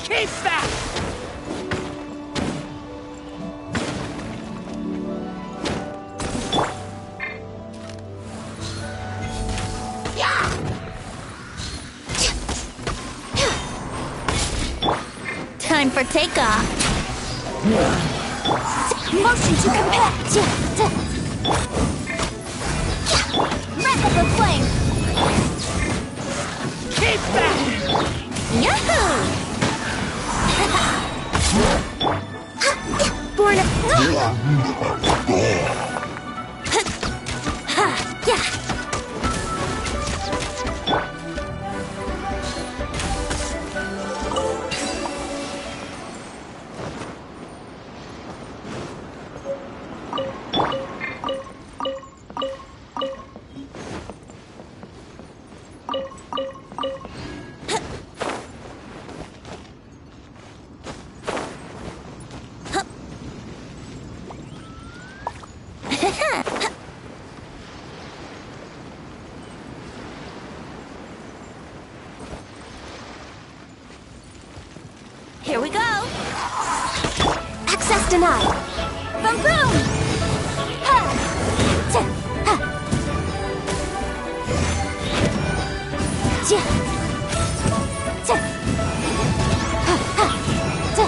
Keep back! Time for takeoff. Motion to compact. Wreck of the flame. Keep back! Yahoo! Born of... Yeah. Here we go! Access denied! Boom boom! Ha! Tch! Ha! Tch! Tch! Ha! Ha! Tch!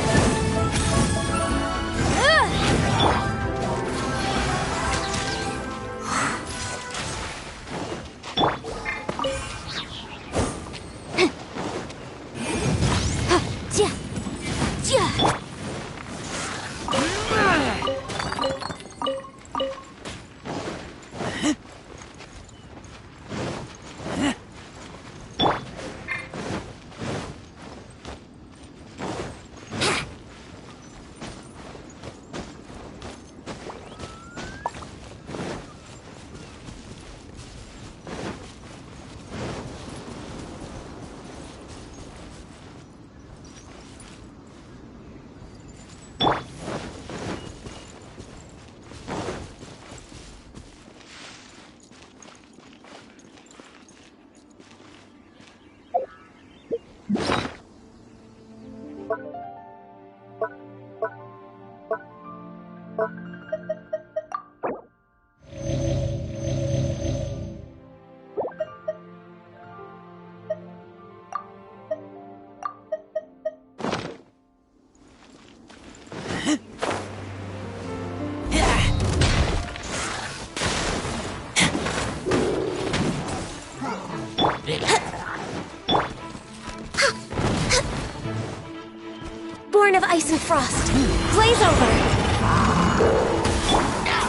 Born of ice and frost. Blaze over.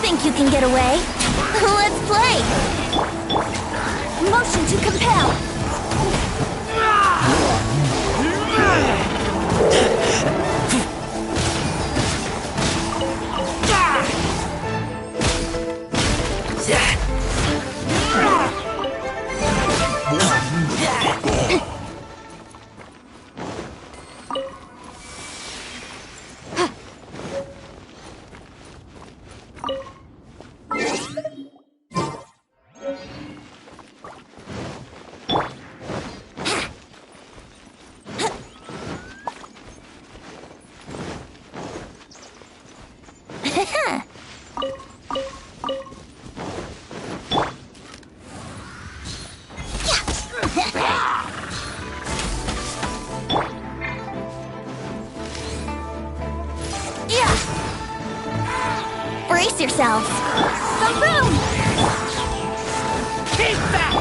Think you can get away? Let's play. Motion to compel. Brace yourselves. Boom boom! Keep back!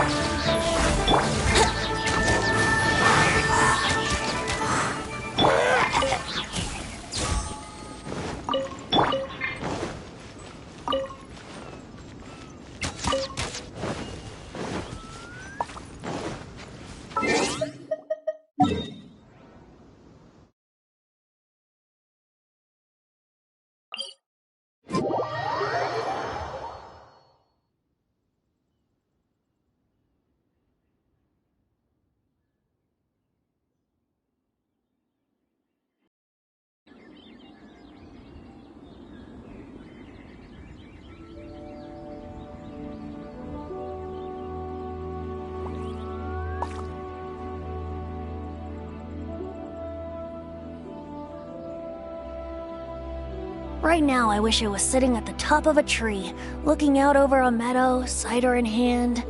Right now, I wish I was sitting at the top of a tree, looking out over a meadow, cider in hand.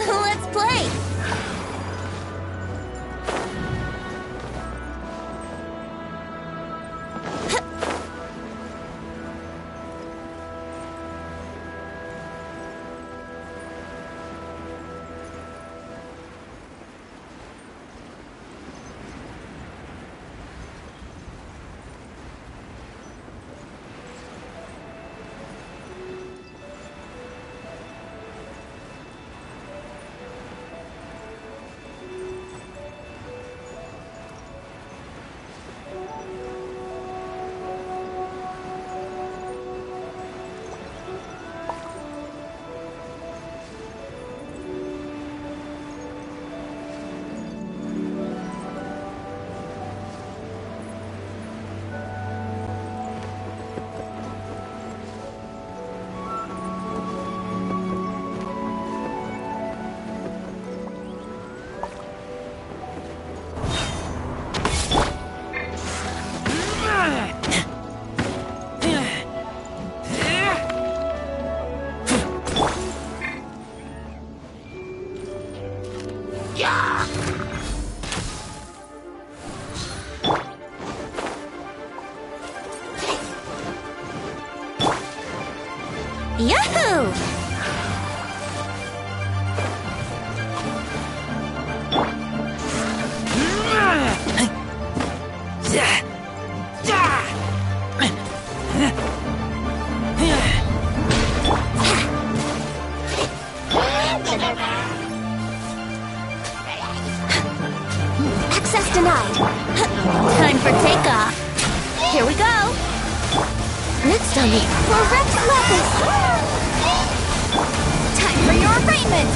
Let's play! Yahoo! Access denied. Time for takeoff. Here we go. Next on me, Rex Lapis. Time for your arraignment.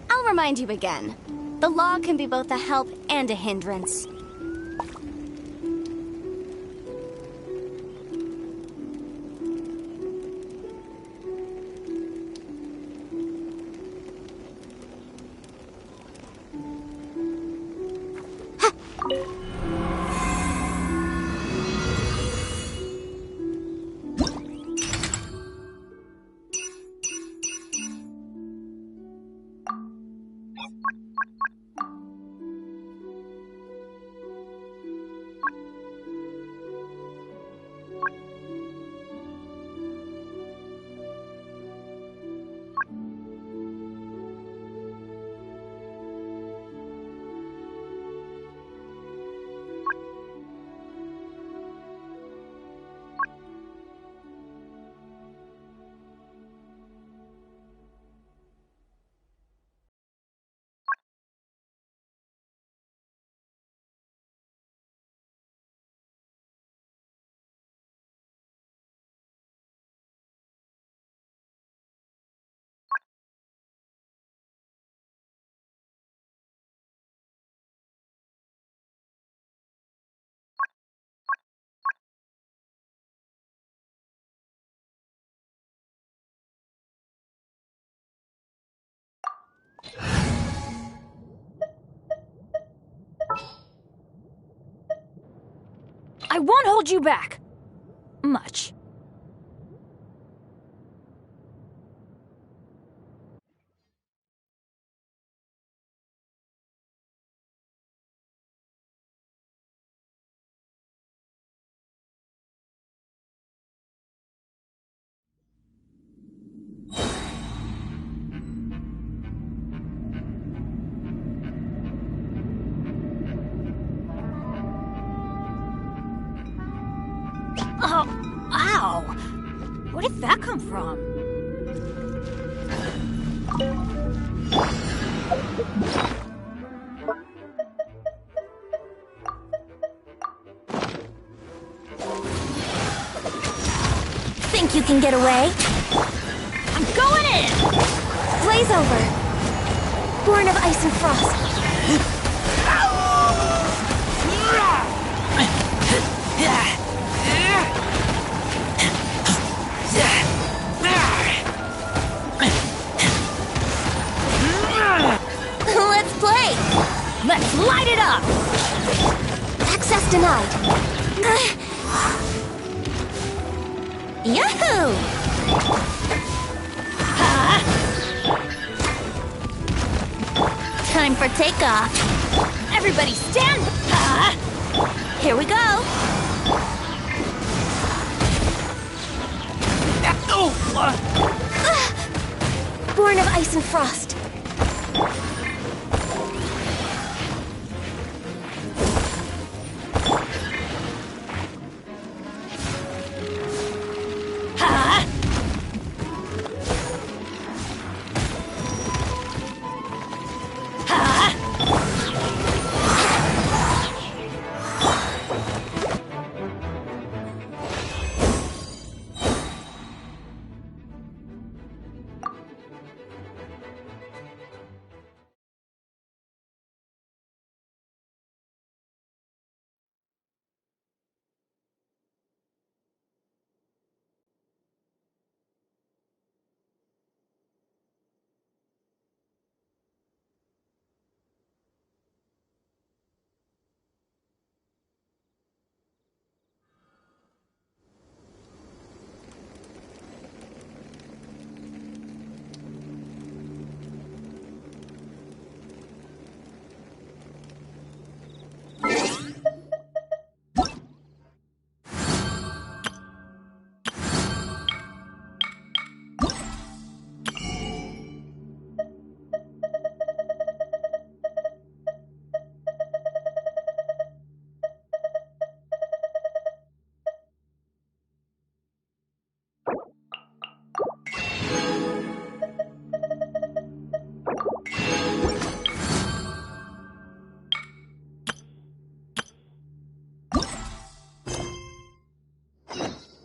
I'll remind you again. The law can be both a help and a hindrance. I won't hold you back. Much. Oh, ow! Where did that come from? Think you can get away? I'm going in! Blaze over. Born of ice and frost. Let's play! Let's light it up! Access denied. Yahoo! Time for takeoff. Everybody stand! Here we go. Born of ice and frost.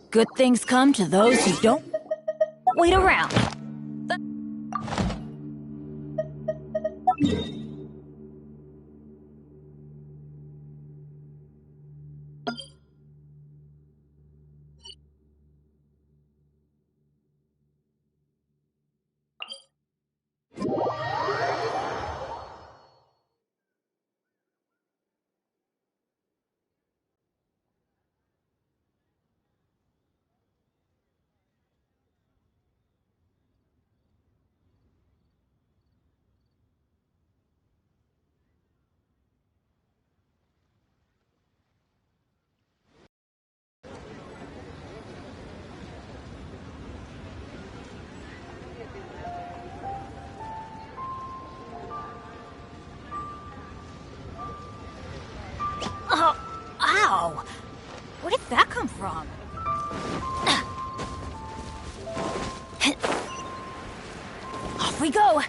Good things come to those who don't wait around. from? Off we go!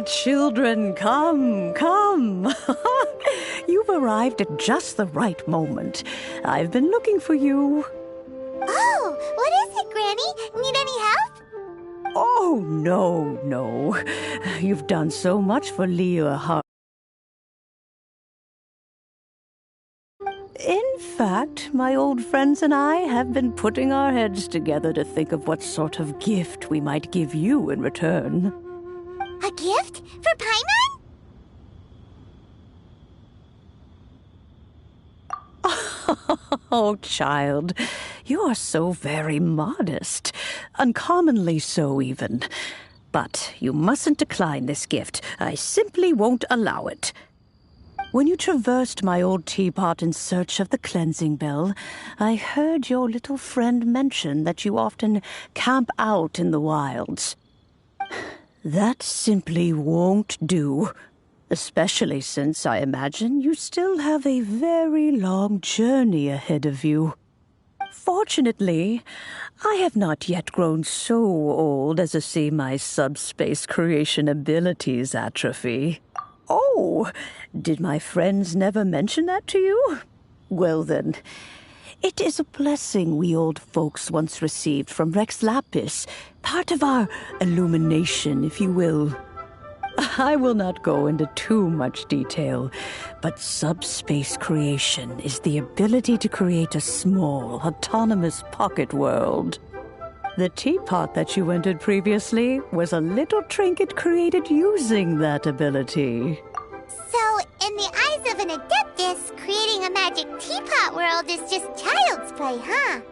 Children, come, come. You've arrived at just the right moment. I've been looking for you. Oh, what is it, Granny? Need any help? Oh, no. You've done so much for Leah. In fact, my old friends and I have been putting our heads together to think of what sort of gift we might give you in return. A gift? For Paimon? Oh, child, you are so very modest. Uncommonly so, even. But you mustn't decline this gift. I simply won't allow it. When you traversed my old teapot in search of the cleansing bell, I heard your little friend mention that you often camp out in the wilds. That simply won't do, especially since I imagine you still have a very long journey ahead of you. Fortunately, I have not yet grown so old as to see my subspace creation abilities atrophy. Oh, did my friends never mention that to you? Well then, it is a blessing we old folks once received from Rex Lapis, part of our illumination, if you will. I will not go into too much detail, but subspace creation is the ability to create a small, autonomous pocket world. The teapot that you entered previously was a little trinket created using that ability. So, in the eyes of an Adeptus, creating a magic teapot world is just child's play, huh?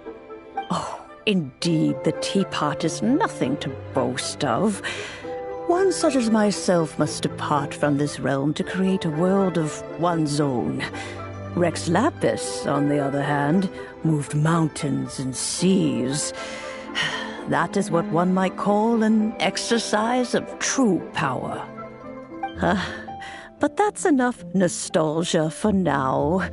Oh, indeed, the teapot is nothing to boast of. One such as myself must depart from this realm to create a world of one's own. Rex Lapis, on the other hand, moved mountains and seas. That is what one might call an exercise of true power. But that's enough nostalgia for now.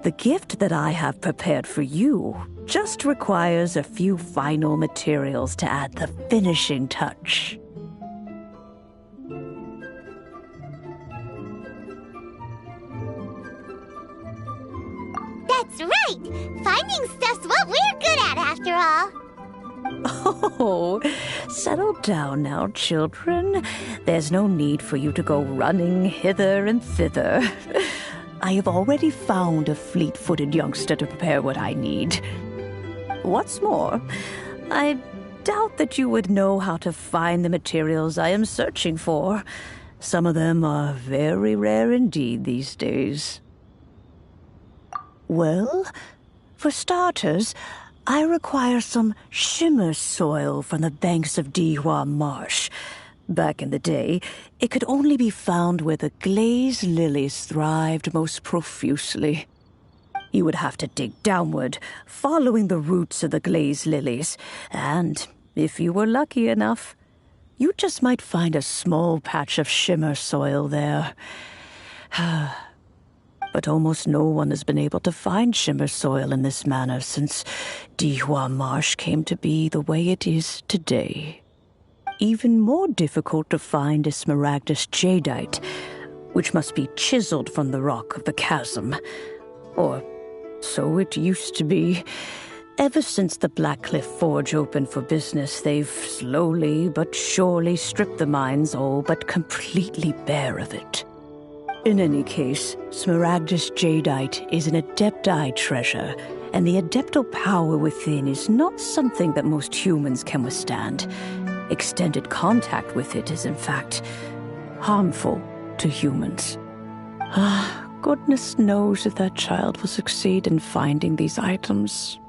The gift that I have prepared for you just requires a few final materials to add the finishing touch. That's right! Finding stuff's what we're good at, after all. Oh, settle down now, children. There's no need for you to go running hither and thither. I have already found a fleet-footed youngster to prepare what I need. What's more, I doubt that you would know how to find the materials I am searching for. Some of them are very rare indeed these days. Well, for starters, I require some shimmer soil from the banks of Dihua Marsh. Back in the day, it could only be found where the glaze lilies thrived most profusely. You would have to dig downward, following the roots of the glaze lilies, and if you were lucky enough, you just might find a small patch of shimmer soil there. But almost no one has been able to find shimmer soil in this manner since Dihua Marsh came to be the way it is today. Even more difficult to find is smaragdus jadeite, which must be chiseled from the rock of the chasm. Or so it used to be. Ever since the Blackcliff Forge opened for business, they've slowly but surely stripped the mines all but completely bare of it. In any case, smaragdus jadeite is an adepti treasure, and the adeptal power within is not something that most humans can withstand. Extended contact with it is, in fact, harmful to humans. Goodness knows if that child will succeed in finding these items.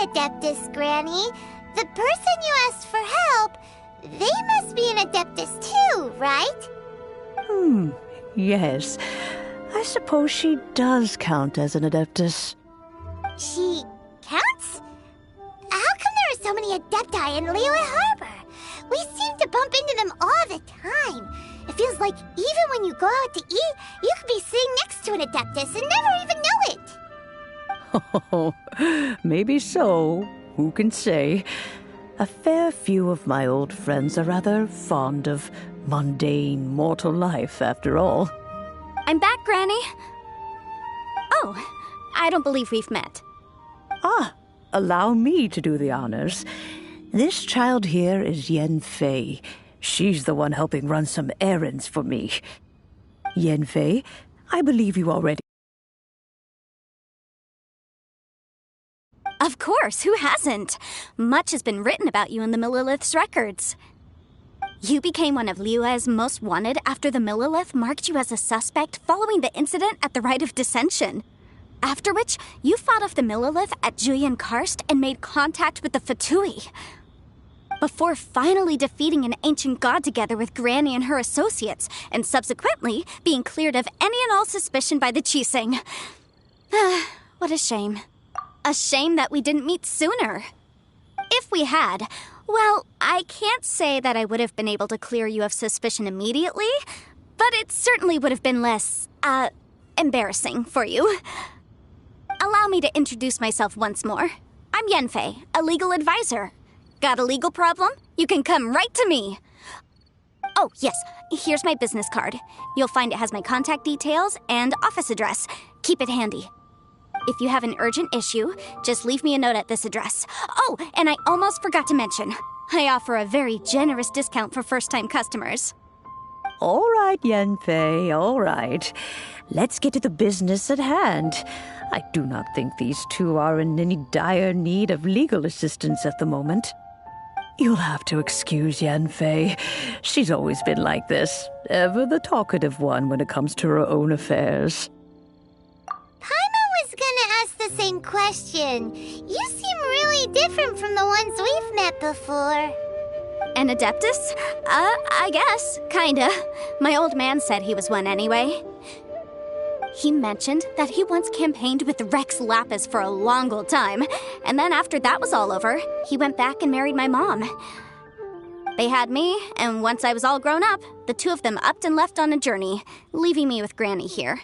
Adeptus, Granny. The person you asked for help, they must be an Adeptus too, right? Yes. I suppose she does count as an Adeptus. She counts? How come there are so many Adepti in Liyue Harbor? We seem to bump into them all the time. It feels like even when you go out to eat, you could be sitting next to an Adeptus and never even know it. Oh, maybe so. Who can say? A fair few of my old friends are rather fond of mundane mortal life, after all. I'm back, Granny. Oh, I don't believe we've met. Allow me to do the honors. This child here is Yanfei. She's the one helping run some errands for me. Yanfei, I believe you already... Of course, who hasn't? Much has been written about you in the Millilith's records. You became one of Liyue's most wanted after the Millilith marked you as a suspect following the incident at the Rite of Dissension. After which, you fought off the Millilith at Julian Karst and made contact with the Fatui. Before finally defeating an ancient god together with Granny and her associates, and subsequently being cleared of any and all suspicion by the Chiseng. What a shame. A shame that we didn't meet sooner. If we had, well, I can't say that I would have been able to clear you of suspicion immediately, but it certainly would have been less, embarrassing for you. Allow me to introduce myself once more. I'm Yanfei, a legal advisor. Got a legal problem? You can come right to me. Oh, yes, here's my business card. You'll find it has my contact details and office address. Keep it handy. If you have an urgent issue, just leave me a note at this address. Oh, and I almost forgot to mention, I offer a very generous discount for first-time customers. All right, Yanfei, all right. Let's get to the business at hand. I do not think these two are in any dire need of legal assistance at the moment. You'll have to excuse Yanfei. She's always been like this, ever the talkative one when it comes to her own affairs. Paimon was gonna ask the same question. You seem really different from the ones we've met before. An Adeptus? I guess. Kinda. My old man said he was one anyway. He mentioned that he once campaigned with Rex Lapis for a long old time, and then after that was all over, he went back and married my mom. They had me, and once I was all grown up, the two of them upped and left on a journey, leaving me with Granny here.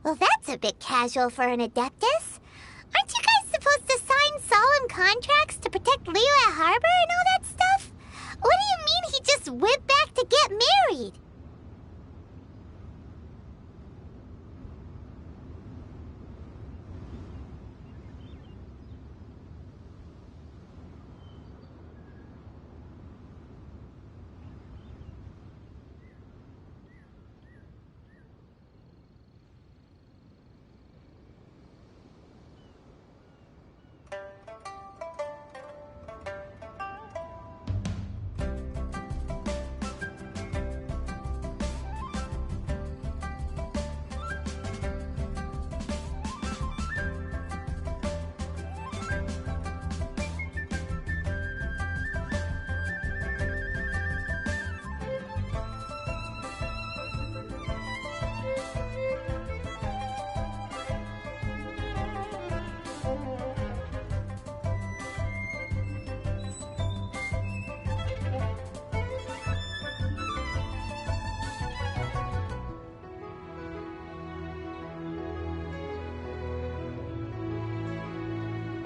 Well, that's a bit casual for an Adeptus. Aren't you guys supposed to sign solemn contracts to protect Liyue Harbor and all that stuff? What do you mean he just went back to get married?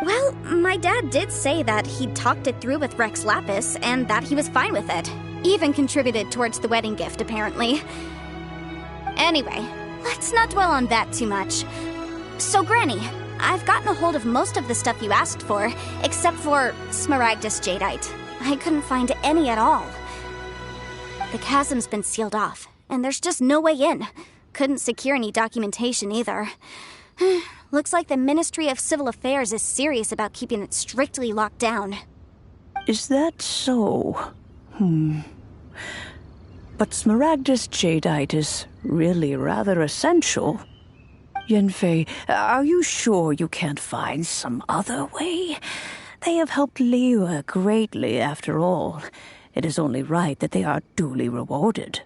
Well, my dad did say that he'd talked it through with Rex Lapis and that he was fine with it. Even contributed towards the wedding gift, apparently. Anyway, let's not dwell on that too much. So, Granny, I've gotten a hold of most of the stuff you asked for, except for Smaragdus Jadeite. I couldn't find any at all. The chasm's been sealed off, and there's just no way in. Couldn't secure any documentation either. Looks like the Ministry of Civil Affairs is serious about keeping it strictly locked down. Is that so? But Smaragdus Jadeite is really rather essential. Yanfei, are you sure you can't find some other way? They have helped Liyue greatly, after all. It is only right that they are duly rewarded.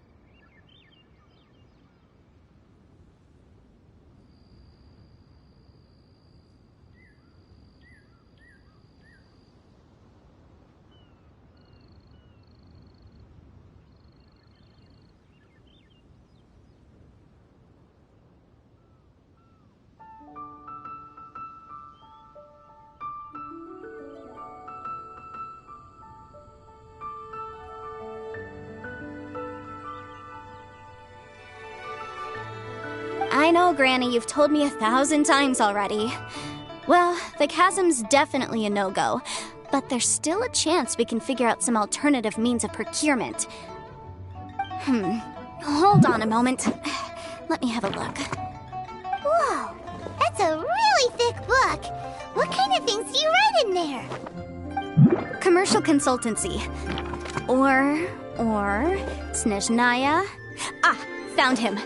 I know, Granny, you've told me 1,000 times already. Well, the chasm's definitely a no-go, but there's still a chance we can figure out some alternative means of procurement. Hold on a moment. Let me have a look. Whoa, that's a really thick book. What kind of things do you write in there? Commercial consultancy. Or Snezhnaya. Ah, found him.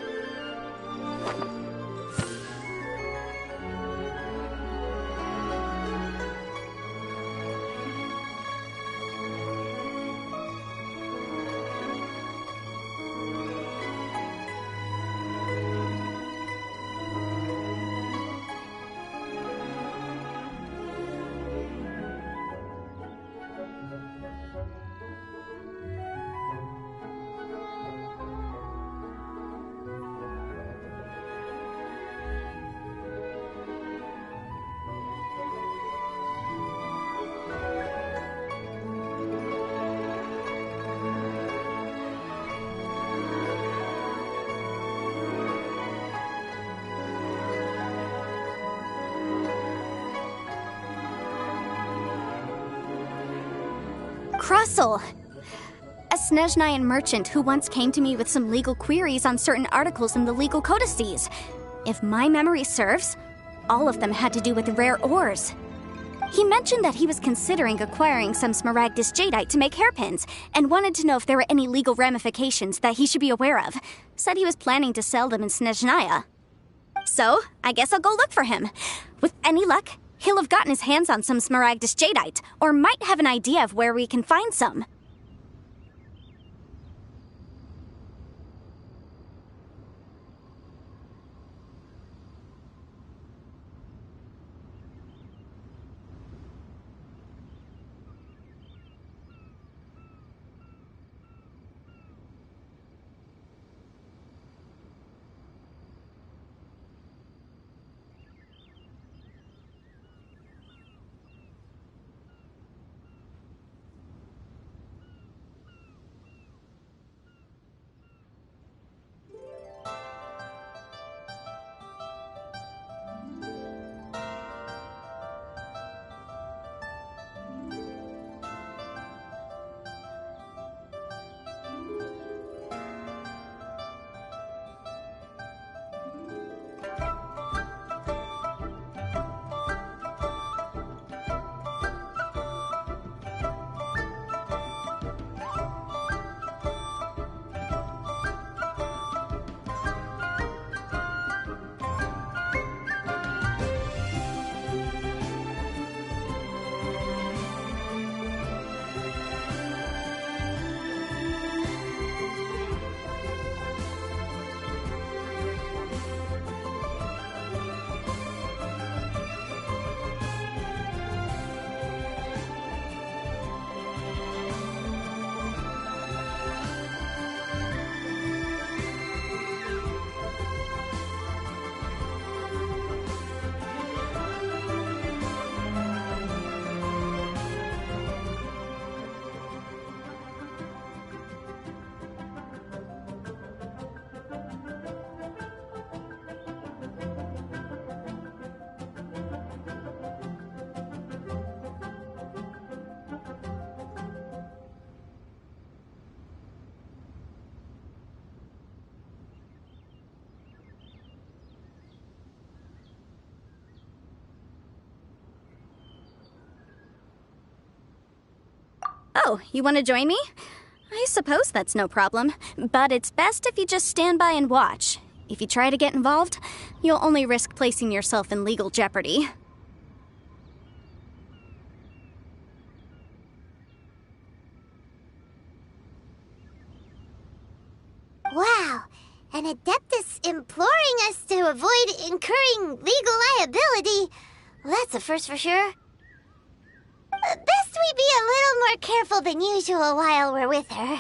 Crossel! A Snezhnayan merchant who once came to me with some legal queries on certain articles in the legal codices. If my memory serves, all of them had to do with rare ores. He mentioned that he was considering acquiring some Smaragdus Jadeite to make hairpins, and wanted to know if there were any legal ramifications that he should be aware of. Said he was planning to sell them in Snezhnaya. So, I guess I'll go look for him. With any luck, he'll have gotten his hands on some Smaragdus Jadeite, or might have an idea of where we can find some. Oh, you want to join me? I suppose that's no problem, but it's best if you just stand by and watch. If you try to get involved, you'll only risk placing yourself in legal jeopardy. Wow, an Adeptus imploring us to avoid incurring legal liability. Well, that's a first for sure. Best we be a little more careful than usual while we're with her.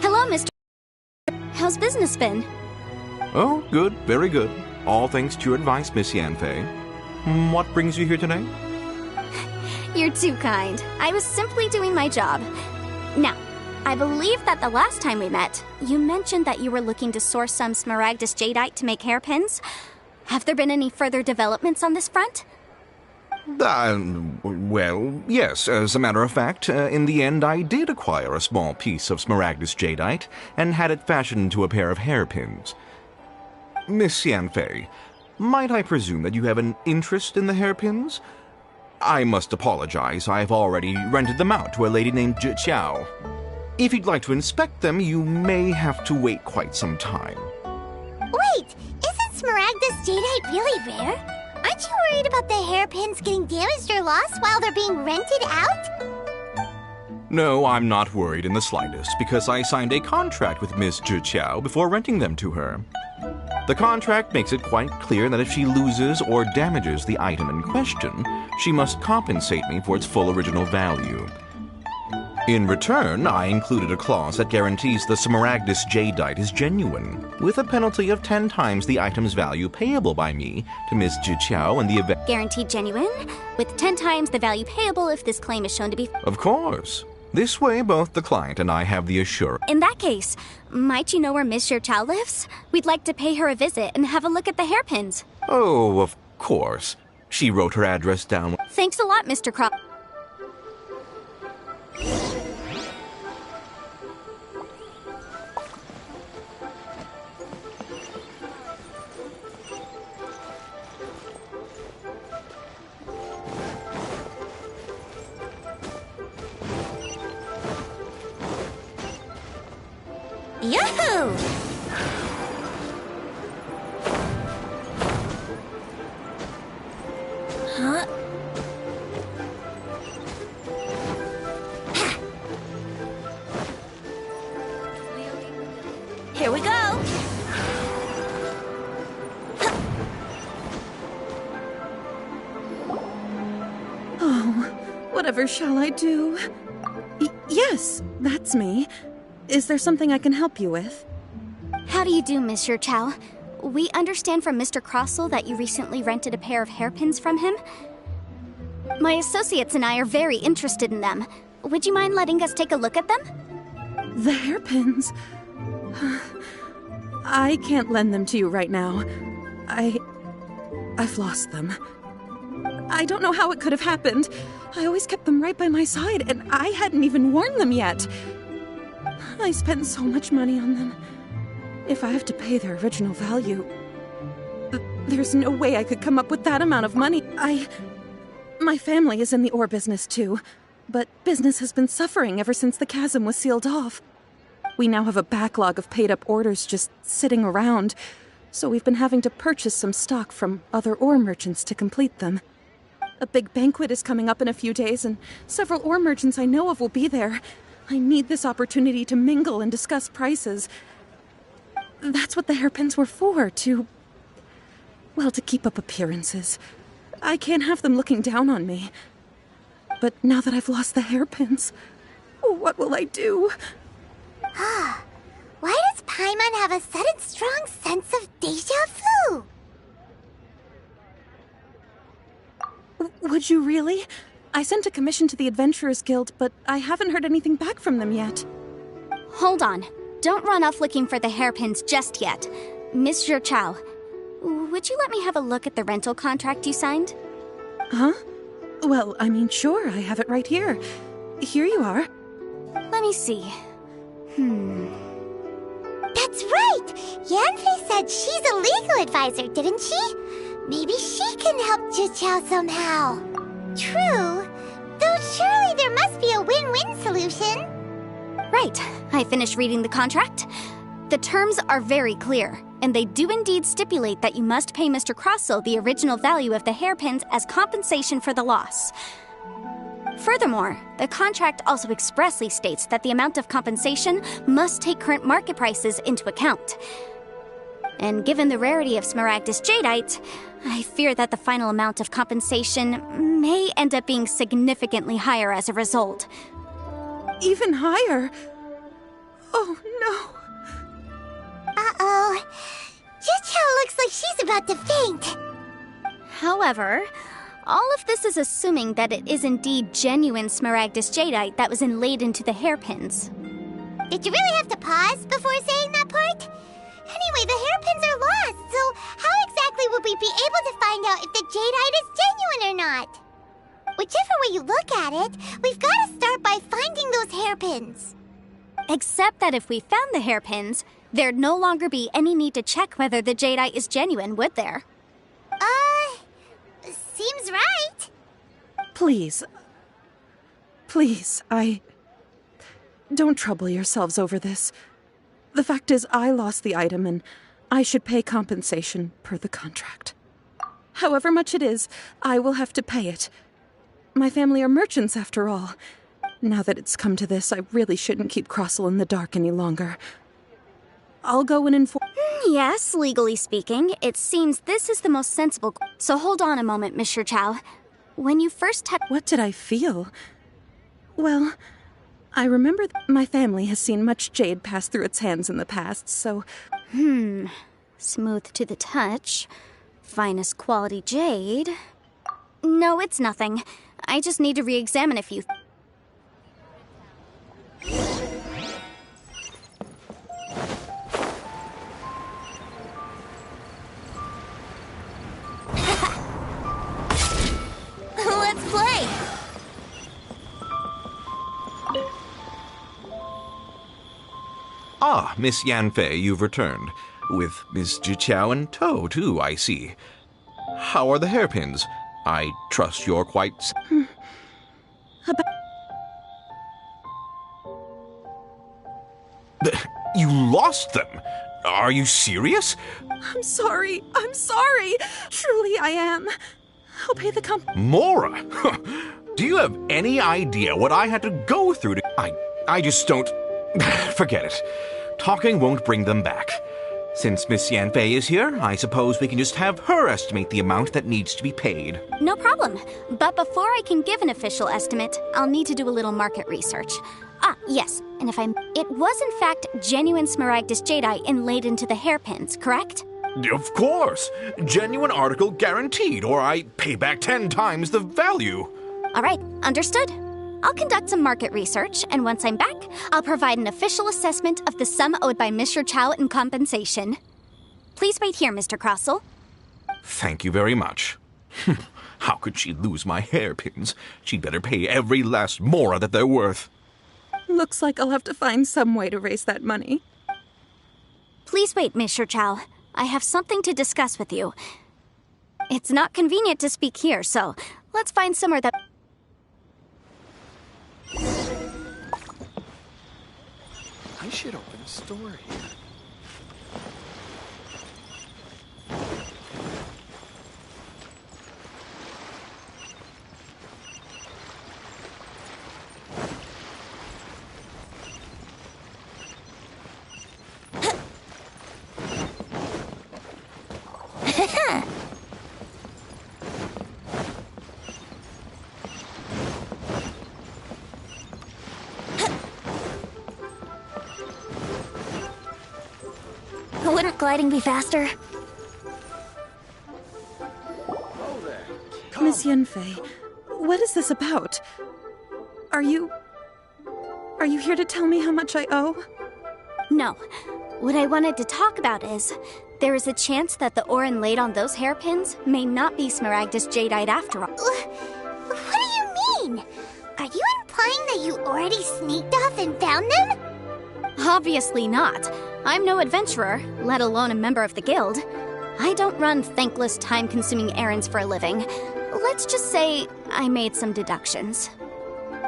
Hello, Mr. How's business been? Oh, good, very good. All thanks to your advice, Miss Yanfei. What brings you here today? You're too kind. I was simply doing my job. Now, I believe that the last time we met, you mentioned that you were looking to source some Smaragdus Jadeite to make hairpins. Have there been any further developments on this front? Well, yes. As a matter of fact, in the end, I did acquire a small piece of Smaragdus Jadeite and had it fashioned into a pair of hairpins. Miss Yanfei, might I presume that you have an interest in the hairpins? I must apologize. I've already rented them out to a lady named Zhi. If you'd like to inspect them, you may have to wait quite some time. Wait, isn't Smaragdus Jadeite really rare? Aren't you worried about the hairpins getting damaged or lost while they're being rented out? No, I'm not worried in the slightest, because I signed a contract with Miss Zhi before renting them to her. The contract makes it quite clear that if she loses or damages the item in question, she must compensate me for its full original value. In return, I included a clause that guarantees the Smaragdus Jadeite is genuine, with a penalty of 10 times the item's value payable by me to Miss Zhi in the event— Guaranteed genuine, with 10 times the value payable if this claim is shown to be— Of course. This way, both the client and I have the assurance— In that case, might you know where Miss Zhi lives? We'd like to pay her a visit and have a look at the hairpins. Oh, of course. She wrote her address down— Thanks a lot, Mr. Cross. Yoo-hoo! Huh? Here we go! Oh, whatever shall I do? Yes, that's me. Is there something I can help you with? How do you do, Miss Zhi? We understand from Mr. Crossell that you recently rented a pair of hairpins from him. My associates and I are very interested in them. Would you mind letting us take a look at them? The hairpins? I can't lend them to you right now. I've lost them. I don't know how it could have happened. I always kept them right by my side, and I hadn't even worn them yet. I spent so much money on them. If I have to pay their original value, there's no way I could come up with that amount of money. My family is in the ore business too, but business has been suffering ever since the chasm was sealed off. We now have a backlog of paid-up orders just sitting around, so we've been having to purchase some stock from other ore merchants to complete them. A big banquet is coming up in a few days, and several ore merchants I know of will be there. I need this opportunity to mingle and discuss prices. That's what the hairpins were for, Well, to keep up appearances. I can't have them looking down on me. But now that I've lost the hairpins, what will I do? Why does Paimon have a sudden strong sense of deja vu? Would you really? I sent a commission to the Adventurers Guild, but I haven't heard anything back from them yet. Hold on. Don't run off looking for the hairpins just yet. Miss Zhe Chao, would you let me have a look at the rental contract you signed? Huh? Well, I mean, sure, I have it right here. Here you are. Let me see. That's right! Yanfei said she's a legal advisor, didn't she? Maybe she can help Zhe somehow. True. Though surely there must be a win-win solution. Right. I finished reading the contract. The terms are very clear, and they do indeed stipulate that you must pay Mr. Crossell the original value of the hairpins as compensation for the loss. Furthermore, the contract also expressly states that the amount of compensation must take current market prices into account. And given the rarity of Smaragdus Jadeite, I fear that the final amount of compensation may end up being significantly higher as a result. Even higher? Oh, no. Uh-oh. Zhe looks like she's about to faint. However, all of this is assuming that it is indeed genuine Smaragdus Jadeite that was inlaid into the hairpins. Did you really have to pause before saying that part? Anyway, the hairpins are lost, so how exactly would we be able to find out if the jadeite is genuine or not? Whichever way you look at it, we've got to start by finding those hairpins. Except that if we found the hairpins, there'd no longer be any need to check whether the jadeite is genuine, would there? Seems right. Please. Please, Don't trouble yourselves over this. The fact is, I lost the item and I should pay compensation per the contract. However much it is, I will have to pay it. My family are merchants after all. Now that it's come to this, I really shouldn't keep Crossell in the dark any longer. I'll go and inform... Yes, legally speaking, it seems this is the most sensible... So hold on a moment, Miss Zhe Chao. When you first had... What did I feel? Well, I remember my family has seen much jade pass through its hands in the past, so... Smooth to the touch. Finest quality jade. No, it's nothing. I just need to re-examine a few... Let's play! Ah, Miss Yanfei, you've returned. With Miss Zhe Chao in tow, too, I see. How are the hairpins? I trust you're quite... You lost them? Are you serious? I'm sorry. Truly I am. I'll pay the Mora! Do you have any idea what I had to go through to... I just don't... Forget it. Talking won't bring them back. Since Miss Yanfei is here, I suppose we can just have her estimate the amount that needs to be paid. No problem. But before I can give an official estimate, I'll need to do a little market research. Ah, yes, and it was in fact genuine Smaragdus Jadeite inlaid into the hairpins, correct? Of course! Genuine article guaranteed, or I pay back 10 times the value. All right, understood. I'll conduct some market research, and once I'm back, I'll provide an official assessment of the sum owed by Miss Zhe Chao in compensation. Please wait here, Mr. Crossell. Thank you very much. How could she lose my hairpins? She'd better pay every last mora that they're worth. Looks like I'll have to find some way to raise that money. Please wait, Miss Zhe Chao. I have something to discuss with you. It's not convenient to speak here, so let's find somewhere that... I should open a store here. Wouldn't gliding be faster? Miss Yunfei, what is this about? Are you here to tell me how much I owe? No. What I wanted to talk about is, there is a chance that the Orin laid on those hairpins may not be Smaragdus Jadeite after all. What do you mean? Are you implying that you already sneaked off and found them? Obviously not. I'm no adventurer, let alone a member of the guild. I don't run thankless, time-consuming errands for a living. Let's just say I made some deductions.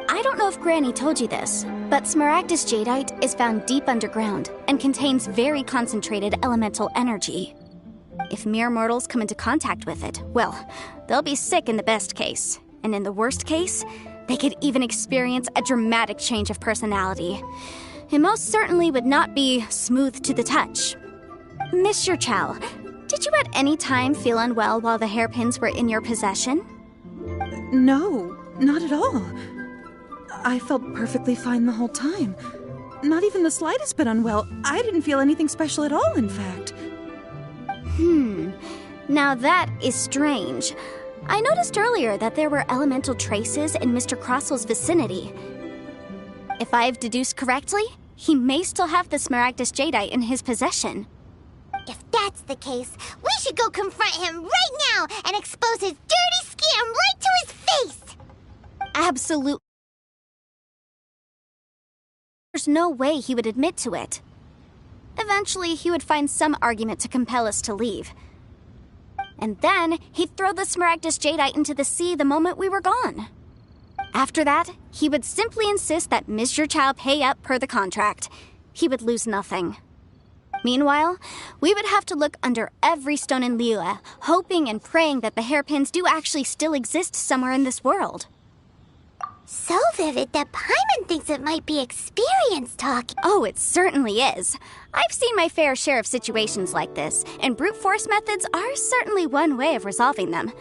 I don't know if Granny told you this, but Smaragdus Jadeite is found deep underground and contains very concentrated elemental energy. If mere mortals come into contact with it, well, they'll be sick in the best case. And in the worst case, they could even experience a dramatic change of personality. It most certainly would not be smooth to the touch. Mr. Chow, did you at any time feel unwell while the hairpins were in your possession? No, not at all. I felt perfectly fine the whole time. Not even the slightest bit unwell. I didn't feel anything special at all, in fact. Now that is strange. I noticed earlier that there were elemental traces in Mr. Crossel's vicinity. If I've deduced correctly, he may still have the Smaragdus Jadeite in his possession. If that's the case, we should go confront him right now and expose his dirty scam right to his face! Absolutely. There's no way he would admit to it. Eventually, he would find some argument to compel us to leave. And then, he'd throw the Smaragdus Jadeite into the sea the moment we were gone. After that, he would simply insist that Mr. Chow pay up per the contract. He would lose nothing. Meanwhile, we would have to look under every stone in Liyue, hoping and praying that the hairpins do actually still exist somewhere in this world. So vivid that Paimon thinks it might be experience talking. Oh, it certainly is. I've seen my fair share of situations like this, and brute force methods are certainly one way of resolving them.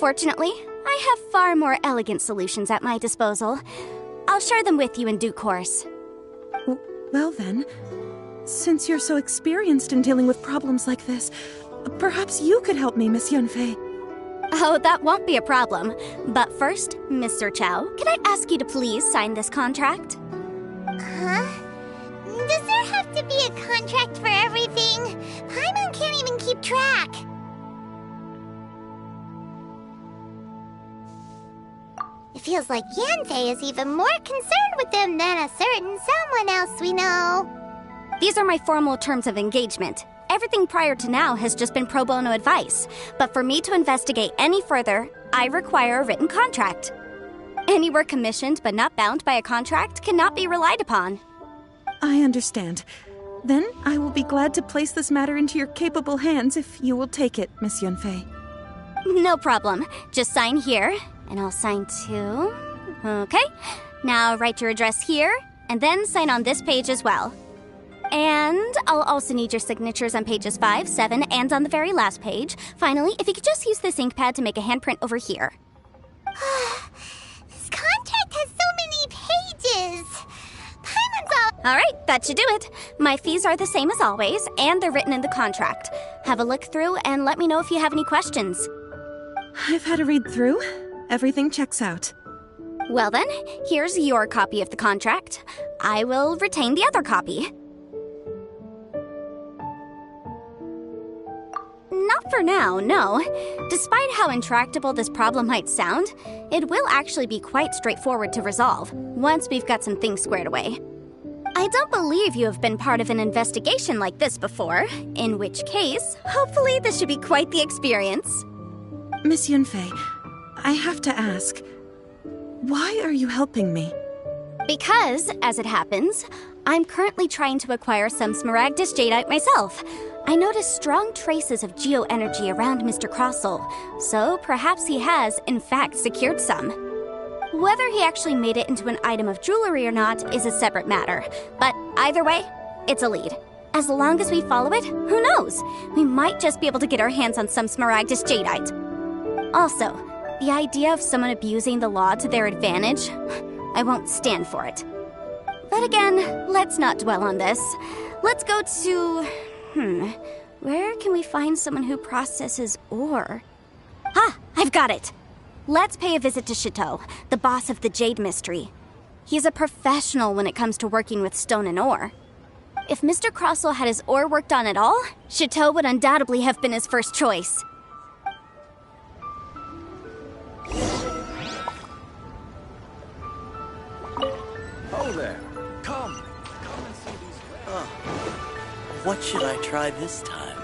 Fortunately, I have far more elegant solutions at my disposal. I'll share them with you in due course. Well then, since you're so experienced in dealing with problems like this, perhaps you could help me, Miss Yunfei. Oh, that won't be a problem. But first, Mr. Chow, can I ask you to please sign this contract? Huh? Does there have to be a contract for everything? Paimon can't even keep track. It feels like Yanfei is even more concerned with them than a certain someone else we know. These are my formal terms of engagement. Everything prior to now has just been pro bono advice, but for me to investigate any further, I require a written contract. Any work commissioned but not bound by a contract cannot be relied upon. I understand. Then I will be glad to place this matter into your capable hands if you will take it, Miss Yunfei. No problem. Just sign here, and I'll sign too. Okay. Now write your address here, and then sign on this page as well. And I'll also need your signatures on pages 5, 7, and on the very last page. Finally, if you could just use this ink pad to make a handprint over here. This contract has so many pages. Paimon's all... Alright, that should do it. My fees are the same as always, and they're written in the contract. Have a look through and let me know if you have any questions. I've had a read through. Everything checks out. Well then, here's your copy of the contract. I will retain the other copy. Not for now, no. Despite how intractable this problem might sound, it will actually be quite straightforward to resolve, once we've got some things squared away. I don't believe you have been part of an investigation like this before, in which case, hopefully this should be quite the experience. Miss Yunfei, I have to ask, why are you helping me? Because, as it happens, I'm currently trying to acquire some Smaragdus Jadeite myself. I noticed strong traces of geo-energy around Mr. Crossel, so perhaps he has, in fact, secured some. Whether he actually made it into an item of jewelry or not is a separate matter, but either way, it's a lead. As long as we follow it, who knows? We might just be able to get our hands on some Smaragdus Jadeite. Also, the idea of someone abusing the law to their advantage, I won't stand for it. But again, let's not dwell on this. Let's go to... Where can we find someone who processes ore? Ah, I've got it! Let's pay a visit to Chateau, the boss of the Jade Mystery. He's a professional when it comes to working with stone and ore. If Mr. Crossell had his ore worked on at all, Chateau would undoubtedly have been his first choice. Oh there. Come and see these. What should I try this time?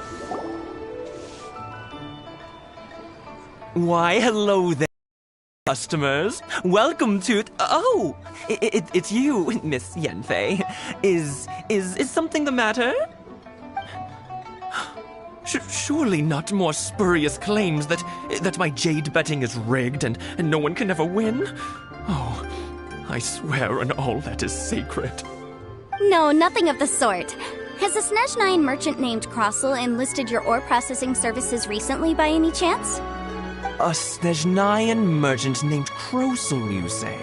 Why, hello there, customers. Welcome to... Oh, it's you, Miss Yenfei. Is something the matter? Surely not more spurious claims that my jade betting is rigged and no one can ever win? Oh, I swear on all that is sacred. No, nothing of the sort. Has a Snezhnine merchant named Crossell enlisted your ore processing services recently by any chance? A Snezhnine merchant named Crossell, you say?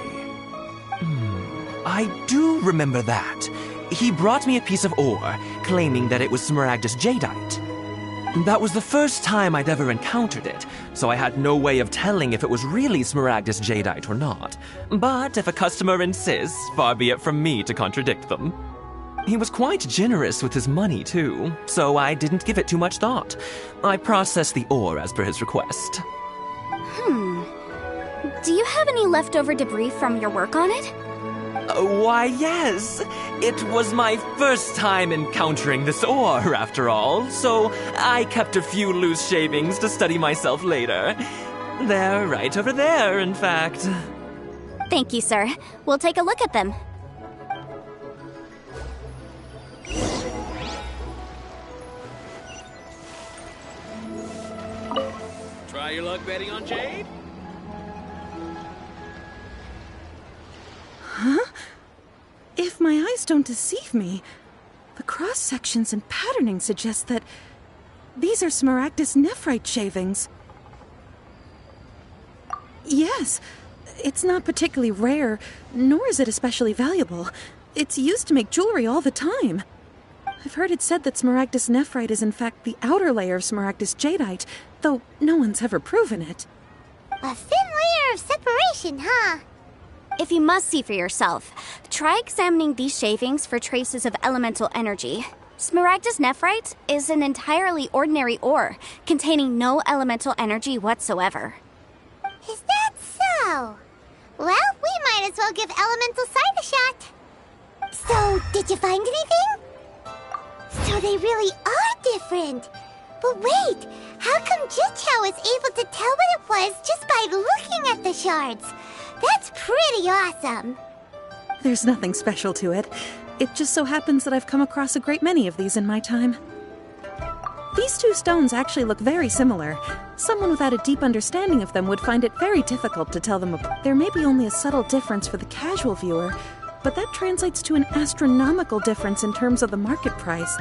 I do remember that. He brought me a piece of ore, claiming that it was Smaragdus jadeite. That was the first time I'd ever encountered it, so I had no way of telling if it was really Smaragdus jadeite or not. But if a customer insists, far be it from me to contradict them. He was quite generous with his money, too, so I didn't give it too much thought. I processed the ore as per his request. Do you have any leftover debris from your work on it? Why, yes. It was my first time encountering this ore, after all, so I kept a few loose shavings to study myself later. They're right over there, in fact. Thank you, sir. We'll take a look at them. Try your luck betting on Jade? If my eyes don't deceive me, the cross-sections and patterning suggest that these are Smaragdus nephrite shavings. Yes, it's not particularly rare, nor is it especially valuable. It's used to make jewelry all the time. I've heard it said that Smaragdus nephrite is in fact the outer layer of Smaragdus jadeite, though no one's ever proven it. A thin layer of separation, huh? If you must see for yourself, try examining these shavings for traces of elemental energy. Smaragdus nephrite is an entirely ordinary ore, containing no elemental energy whatsoever. Is that so? Well, we might as well give elemental sight a shot. So, did you find anything? So they really are different. But wait, how come Jichao was able to tell what it was just by looking at the shards? That's pretty awesome. There's nothing special to it. It just so happens that I've come across a great many of these in my time. These two stones actually look very similar. Someone without a deep understanding of them would find it very difficult to tell them apart. There may be only a subtle difference for the casual viewer, but that translates to an astronomical difference in terms of the market price.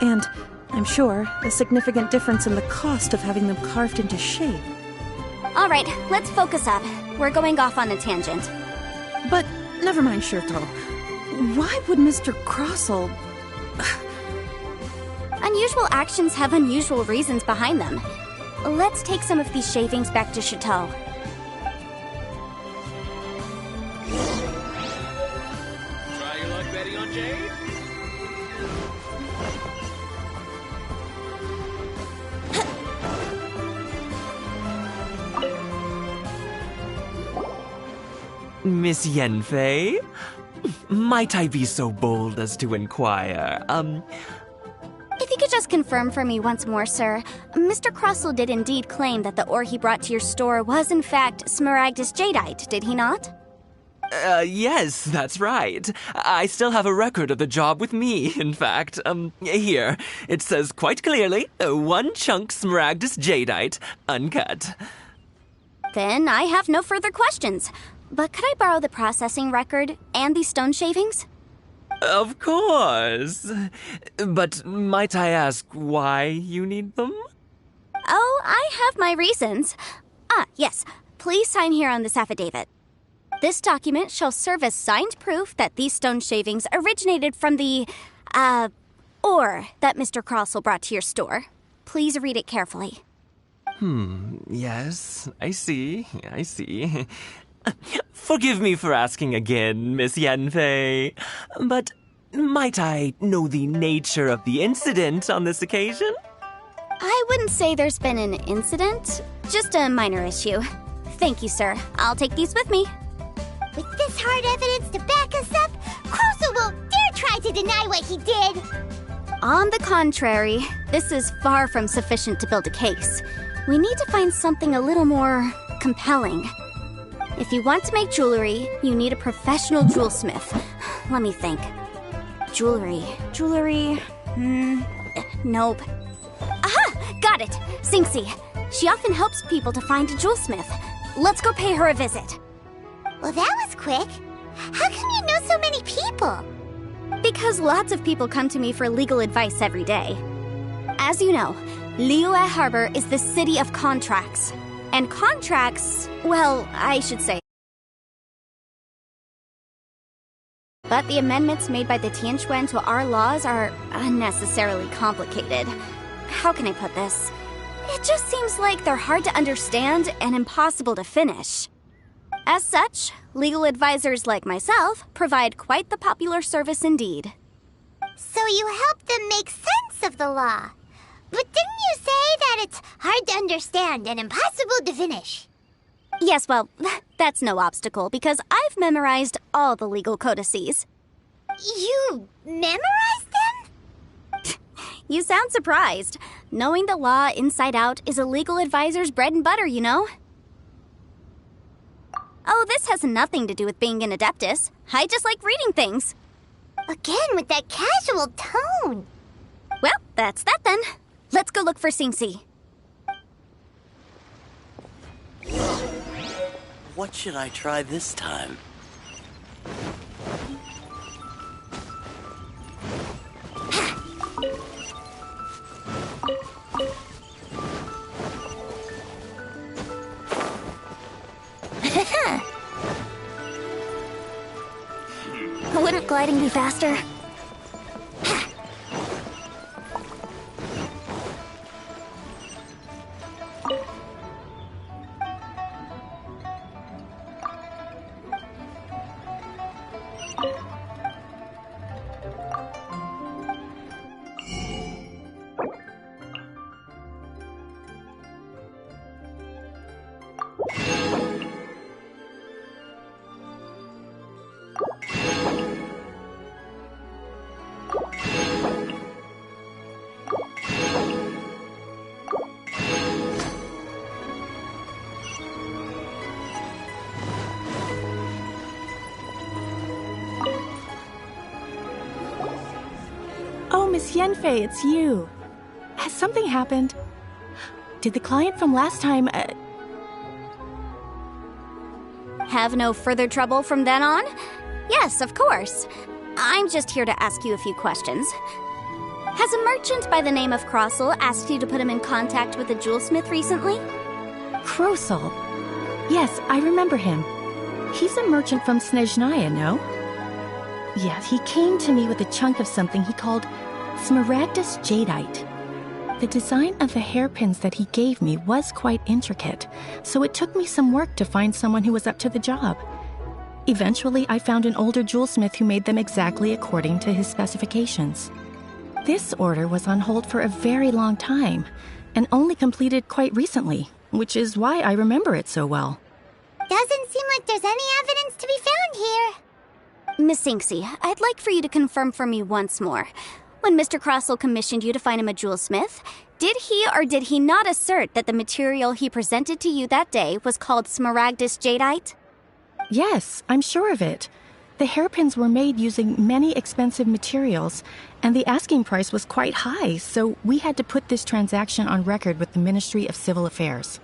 And, I'm sure, a significant difference in the cost of having them carved into shape. All right, let's focus up. We're going off on a tangent. But, never mind, Shirto. Why would Mr. Crossell... Unusual actions have unusual reasons behind them. Let's take some of these shavings back to Chateau. Try your luck betting on Jade? Miss Yenfei? Might I be so bold as to inquire, If you could just confirm for me once more, sir. Mr. Crossell did indeed claim that the ore he brought to your store was in fact Smaragdus jadeite, did he not? Yes, that's right. I still have a record of the job with me, in fact. Here. It says quite clearly, 1 chunk Smaragdus jadeite, uncut. Then I have no further questions. But could I borrow the processing record and these stone shavings? Of course. But might I ask why you need them? Oh, I have my reasons. Yes. Please sign here on this affidavit. This document shall serve as signed proof that these stone shavings originated from the, ore that Mr. Crossell brought to your store. Please read it carefully. Yes, I see. Forgive me for asking again, Miss Yanfei, but might I know the nature of the incident on this occasion? I wouldn't say there's been an incident, just a minor issue. Thank you, sir. I'll take these with me. With this hard evidence to back us up, Crossell won't dare try to deny what he did. On the contrary, this is far from sufficient to build a case. We need to find something a little more compelling. If you want to make jewelry, you need a professional jewelsmith. Let me think. Jewelry. Nope. Aha! Got it! Sinxi. She often helps people to find a jewelsmith. Let's go pay her a visit. Well, that was quick. How come you know so many people? Because lots of people come to me for legal advice every day. As you know, Liyue Harbor is the city of contracts. And contracts, well, I should say. But the amendments made by the Tianquan to our laws are unnecessarily complicated. How can I put this? It just seems like they're hard to understand and impossible to finish. As such, legal advisors like myself provide quite the popular service indeed. So you help them make sense of the law. But didn't you say that it's hard to understand and impossible to finish? Yes, well, that's no obstacle because I've memorized all the legal codices. You memorized them? You sound surprised. Knowing the law inside out is a legal advisor's bread and butter, you know? Oh, this has nothing to do with being an adeptus. I just like reading things. Again, with that casual tone. Well, that's that then. Let's go look for Sinxi. What should I try this time? Wouldn't gliding be faster? Oh, Miss Yanfei, it's you. Has something happened? Did the client from last time, Have no further trouble from then on? Yes, of course. I'm just here to ask you a few questions. Has a merchant by the name of Crossell asked you to put him in contact with a jewelsmith recently? Crossell? Yes, I remember him. He's a merchant from Snezhnaya, no? Yeah, he came to me with a chunk of something he called Smaragdus Jadeite. The design of the hairpins that he gave me was quite intricate, so it took me some work to find someone who was up to the job. Eventually, I found an older jewelsmith who made them exactly according to his specifications. This order was on hold for a very long time, and only completed quite recently, which is why I remember it so well. Doesn't seem like there's any evidence to be found here. Miss Sinxi, I'd like for you to confirm for me once more. When Mr. Crossell commissioned you to find him a jewelsmith, did he or did he not assert that the material he presented to you that day was called Smaragdus Jadeite? Yes, I'm sure of it. The hairpins were made using many expensive materials, and the asking price was quite high, so we had to put this transaction on record with the Ministry of Civil Affairs.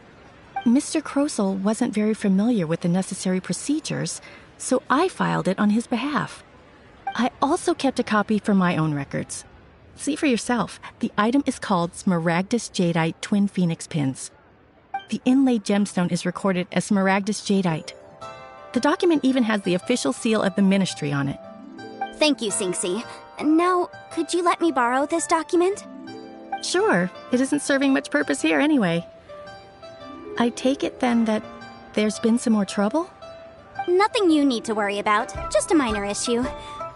Mr. Crossell wasn't very familiar with the necessary procedures, so I filed it on his behalf. I also kept a copy for my own records. See for yourself, the item is called Smaragdus Jadeite Twin Phoenix Pins. The inlaid gemstone is recorded as Smaragdus Jadeite. The document even has the official seal of the ministry on it. Thank you, Sinxi. Now, could you let me borrow this document? Sure, it isn't serving much purpose here anyway. I take it then that there's been some more trouble? Nothing you need to worry about, just a minor issue.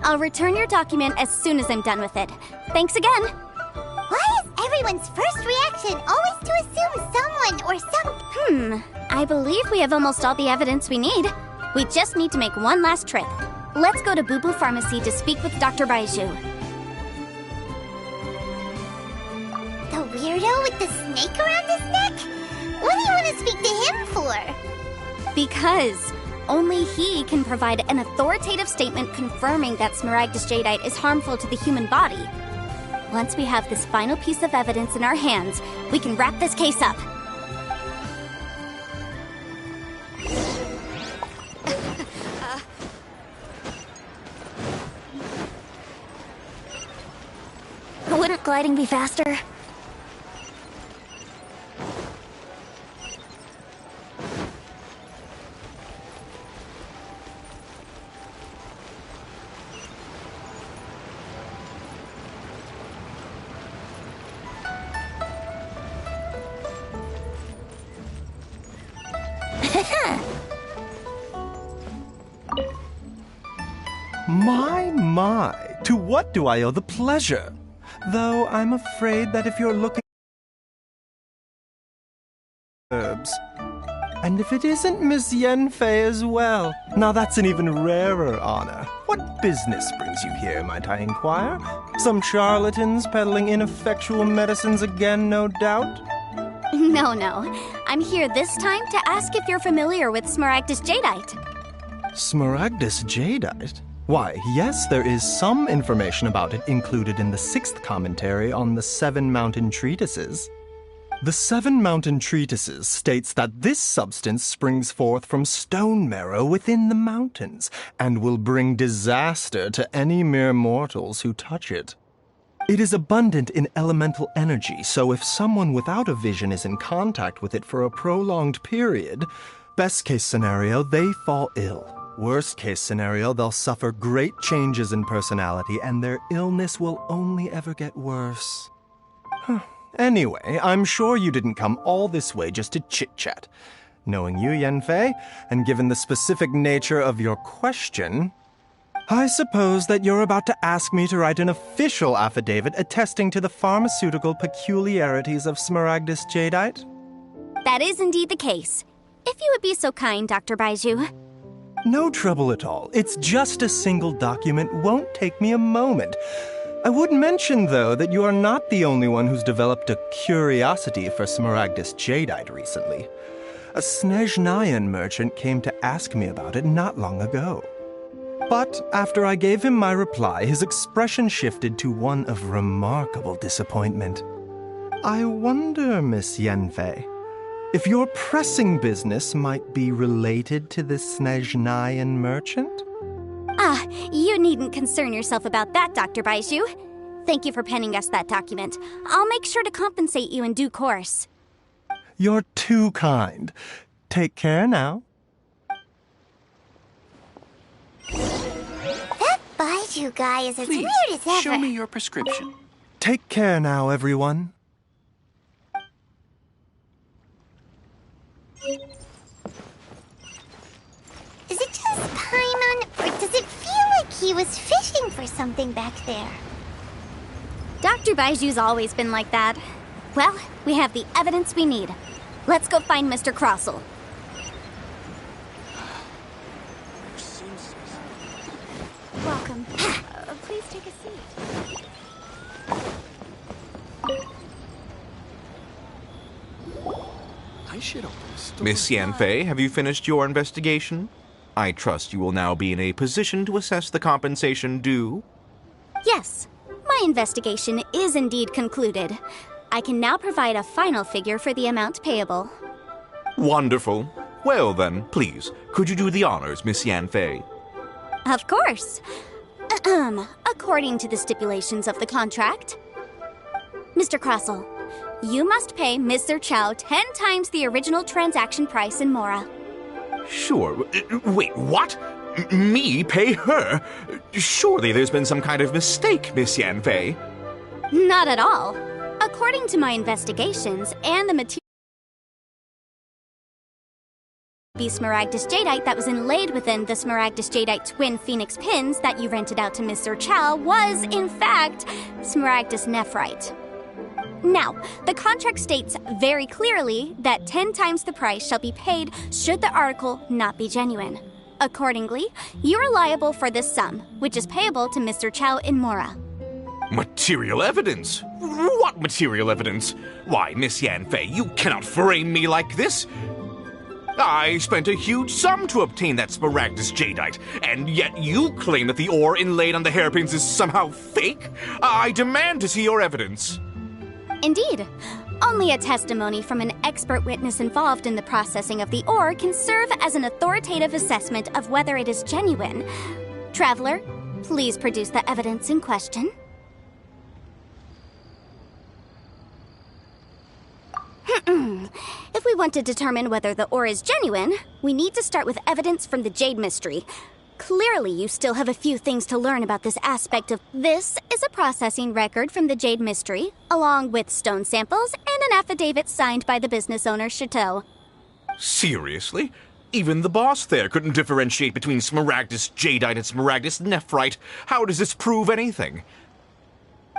I'll return your document as soon as I'm done with it. Thanks again! Why is everyone's first reaction always to assume someone or some... I believe we have almost all the evidence we need. We just need to make one last trip. Let's go to Boo Boo Pharmacy to speak with Dr. Baiju. The weirdo with the snake around his neck? What do you want to speak to him for? Because only he can provide an authoritative statement confirming that Smaragdus Jadeite is harmful to the human body. Once we have this final piece of evidence in our hands, we can wrap this case up. Wouldn't gliding be faster? My, to what do I owe the pleasure? Though I'm afraid that if you're looking herbs, and if it isn't Miss Yenfei as well, now that's an even rarer honor. What business brings you here, might I inquire? Some charlatans peddling ineffectual medicines again, no doubt? No. I'm here this time to ask if you're familiar with Smaragdus Jadeite. Smaragdus Jadeite? Why, yes, there is some information about it included in the 6th commentary on the 7 Mountain Treatises. The 7 Mountain Treatises states that this substance springs forth from stone marrow within the mountains, and will bring disaster to any mere mortals who touch it. It is abundant in elemental energy, so if someone without a vision is in contact with it for a prolonged period, best case scenario, they fall ill. Worst case scenario, they'll suffer great changes in personality, and their illness will only ever get worse. Anyway, I'm sure you didn't come all this way just to chit-chat. Knowing you, Yenfei, and given the specific nature of your question, I suppose that you're about to ask me to write an official affidavit attesting to the pharmaceutical peculiarities of Smaragdus Jadeite? That is indeed the case. If you would be so kind, Dr. Baiju. No trouble at all. It's just a single document. Won't take me a moment. I would mention, though, that you are not the only one who's developed a curiosity for Smaragdus Jadeite recently. A Snezhnayan merchant came to ask me about it not long ago. But after I gave him my reply, his expression shifted to one of remarkable disappointment. I wonder, Miss Yenfei, if your pressing business might be related to this Snezhnayan merchant? You needn't concern yourself about that, Dr. Baiju. Thank you for penning us that document. I'll make sure to compensate you in due course. You're too kind. Take care now. That Baiju guy is as weird as ever. Show me your prescription. Take care now, everyone. Is it just Paimon, or does it feel like he was fishing for something back there? Dr. Baiju's always been like that. Well, we have the evidence we need. Let's go find Mr. Crossell. Welcome. Please take a seat. I should open a store. Miss Yanfei, have you finished your investigation? I trust you will now be in a position to assess the compensation due. Yes, my investigation is indeed concluded. I can now provide a final figure for the amount payable. Wonderful. Well then, please, could you do the honors, Miss Yanfei? Of course. According to the stipulations of the contract. Mr. Crossell, you must pay Mr. Chow 10 times the original transaction price in Mora. Sure. Wait, what? Me pay her? Surely there's been some kind of mistake, Miss Yanfei. Not at all. According to my investigations and the material Smaragdus Jadeite that was inlaid within the Smaragdus Jadeite twin phoenix pins that you rented out to Mr. Chow was, in fact, Smaragdus Nephrite. Now, the contract states very clearly that 10 times the price shall be paid should the article not be genuine. Accordingly, you are liable for this sum, which is payable to Mr. Chow in Mora. Material evidence? What material evidence? Why, Miss Yanfei, you cannot frame me like this. I spent a huge sum to obtain that Smaragdus Jadeite, and yet you claim that the ore inlaid on the hairpins is somehow fake? I demand to see your evidence. Indeed. Only a testimony from an expert witness involved in the processing of the ore can serve as an authoritative assessment of whether it is genuine. Traveler, please produce the evidence in question. If we want to determine whether the ore is genuine, we need to start with evidence from the Jade Mystery. Clearly, you still have a few things to learn about this aspect of... This is a processing record from the Jade Mystery, along with stone samples and an affidavit signed by the business owner, Chateau. Seriously? Even the boss there couldn't differentiate between Smaragdus Jadeite and Smaragdus Nephrite. How does this prove anything?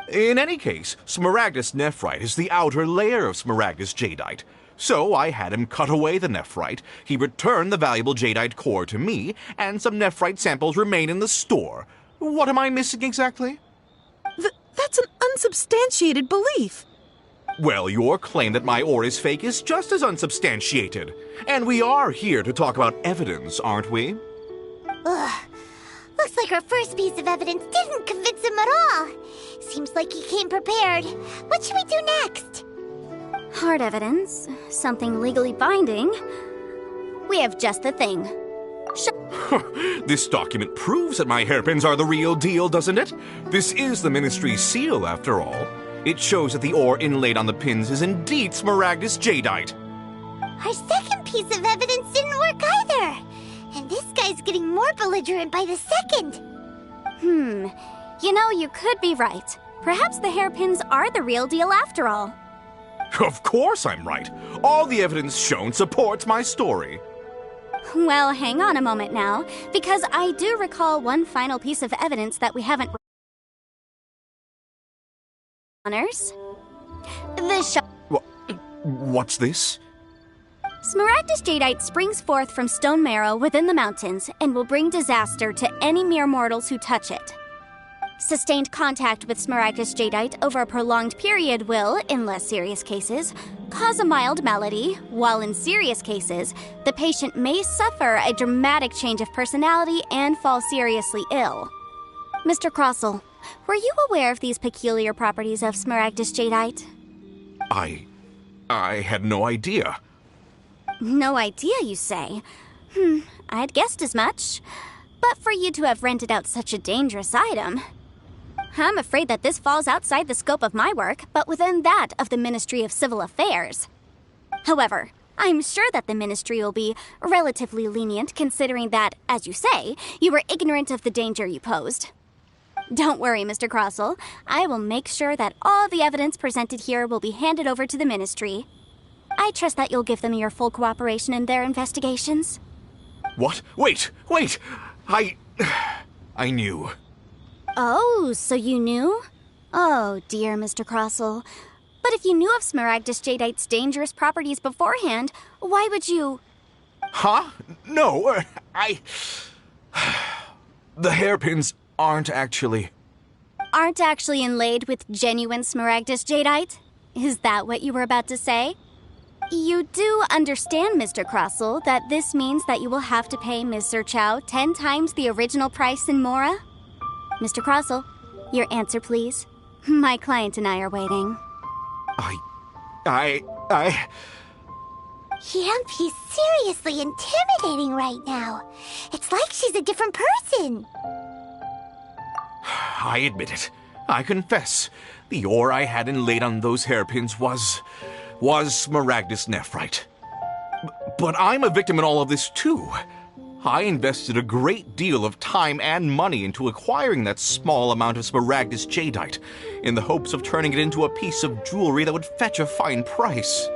In any case, Smaragdus Nephrite is the outer layer of Smaragdus Jadeite. So I had him cut away the nephrite, he returned the valuable jadeite core to me, and some nephrite samples remain in the store. What am I missing exactly? That's an unsubstantiated belief. Well, your claim that my ore is fake is just as unsubstantiated. And we are here to talk about evidence, aren't we? Ugh. Looks like our first piece of evidence didn't convince him at all. Seems like he came prepared. What should we do next? Hard evidence. Something legally binding. We have just the thing. This document proves that my hairpins are the real deal, doesn't it? This is the Ministry's seal, after all. It shows that the ore inlaid on the pins is indeed Smaragdus Jadeite. Our second piece of evidence didn't work either. And this guy's getting more belligerent by the second. You know, you could be right. Perhaps the hairpins are the real deal after all. Of course I'm right. All the evidence shown supports my story. Well, hang on a moment now, because I do recall one final piece of evidence that we haven't... Honors? What's this? Smaragdus Jadeite springs forth from stone marrow within the mountains and will bring disaster to any mere mortals who touch it. Sustained contact with Smaragdus Jadeite over a prolonged period will, in less serious cases, cause a mild malady, while in serious cases, the patient may suffer a dramatic change of personality and fall seriously ill. Mr. Crossell, were you aware of these peculiar properties of Smaragdus Jadeite? I had no idea. No idea, you say? I'd guessed as much. But for you to have rented out such a dangerous item... I'm afraid that this falls outside the scope of my work, but within that of the Ministry of Civil Affairs. However, I'm sure that the Ministry will be relatively lenient considering that, as you say, you were ignorant of the danger you posed. Don't worry, Mr. Crossell. I will make sure that all the evidence presented here will be handed over to the Ministry. I trust that you'll give them your full cooperation in their investigations. What? Wait! I knew. Oh, so you knew? Oh, dear Mr. Crossell. But if you knew of Smaragdus Jadeite's dangerous properties beforehand, why would you... Huh? No, The hairpins aren't actually inlaid with genuine Smaragdus Jadeite? Is that what you were about to say? You do understand, Mr. Crossell, that this means that you will have to pay Mr. Chow 10 times the original price in Mora? Mr. Crossell, your answer, please. My client and I are waiting. Yamp, he's seriously intimidating right now. It's like she's a different person. I admit it. I confess. The ore I had inlaid on those hairpins was Smaragdus Nephrite. But I'm a victim in all of this, too. I invested a great deal of time and money into acquiring that small amount of Smaragdus jadeite, in the hopes of turning it into a piece of jewelry that would fetch a fine price.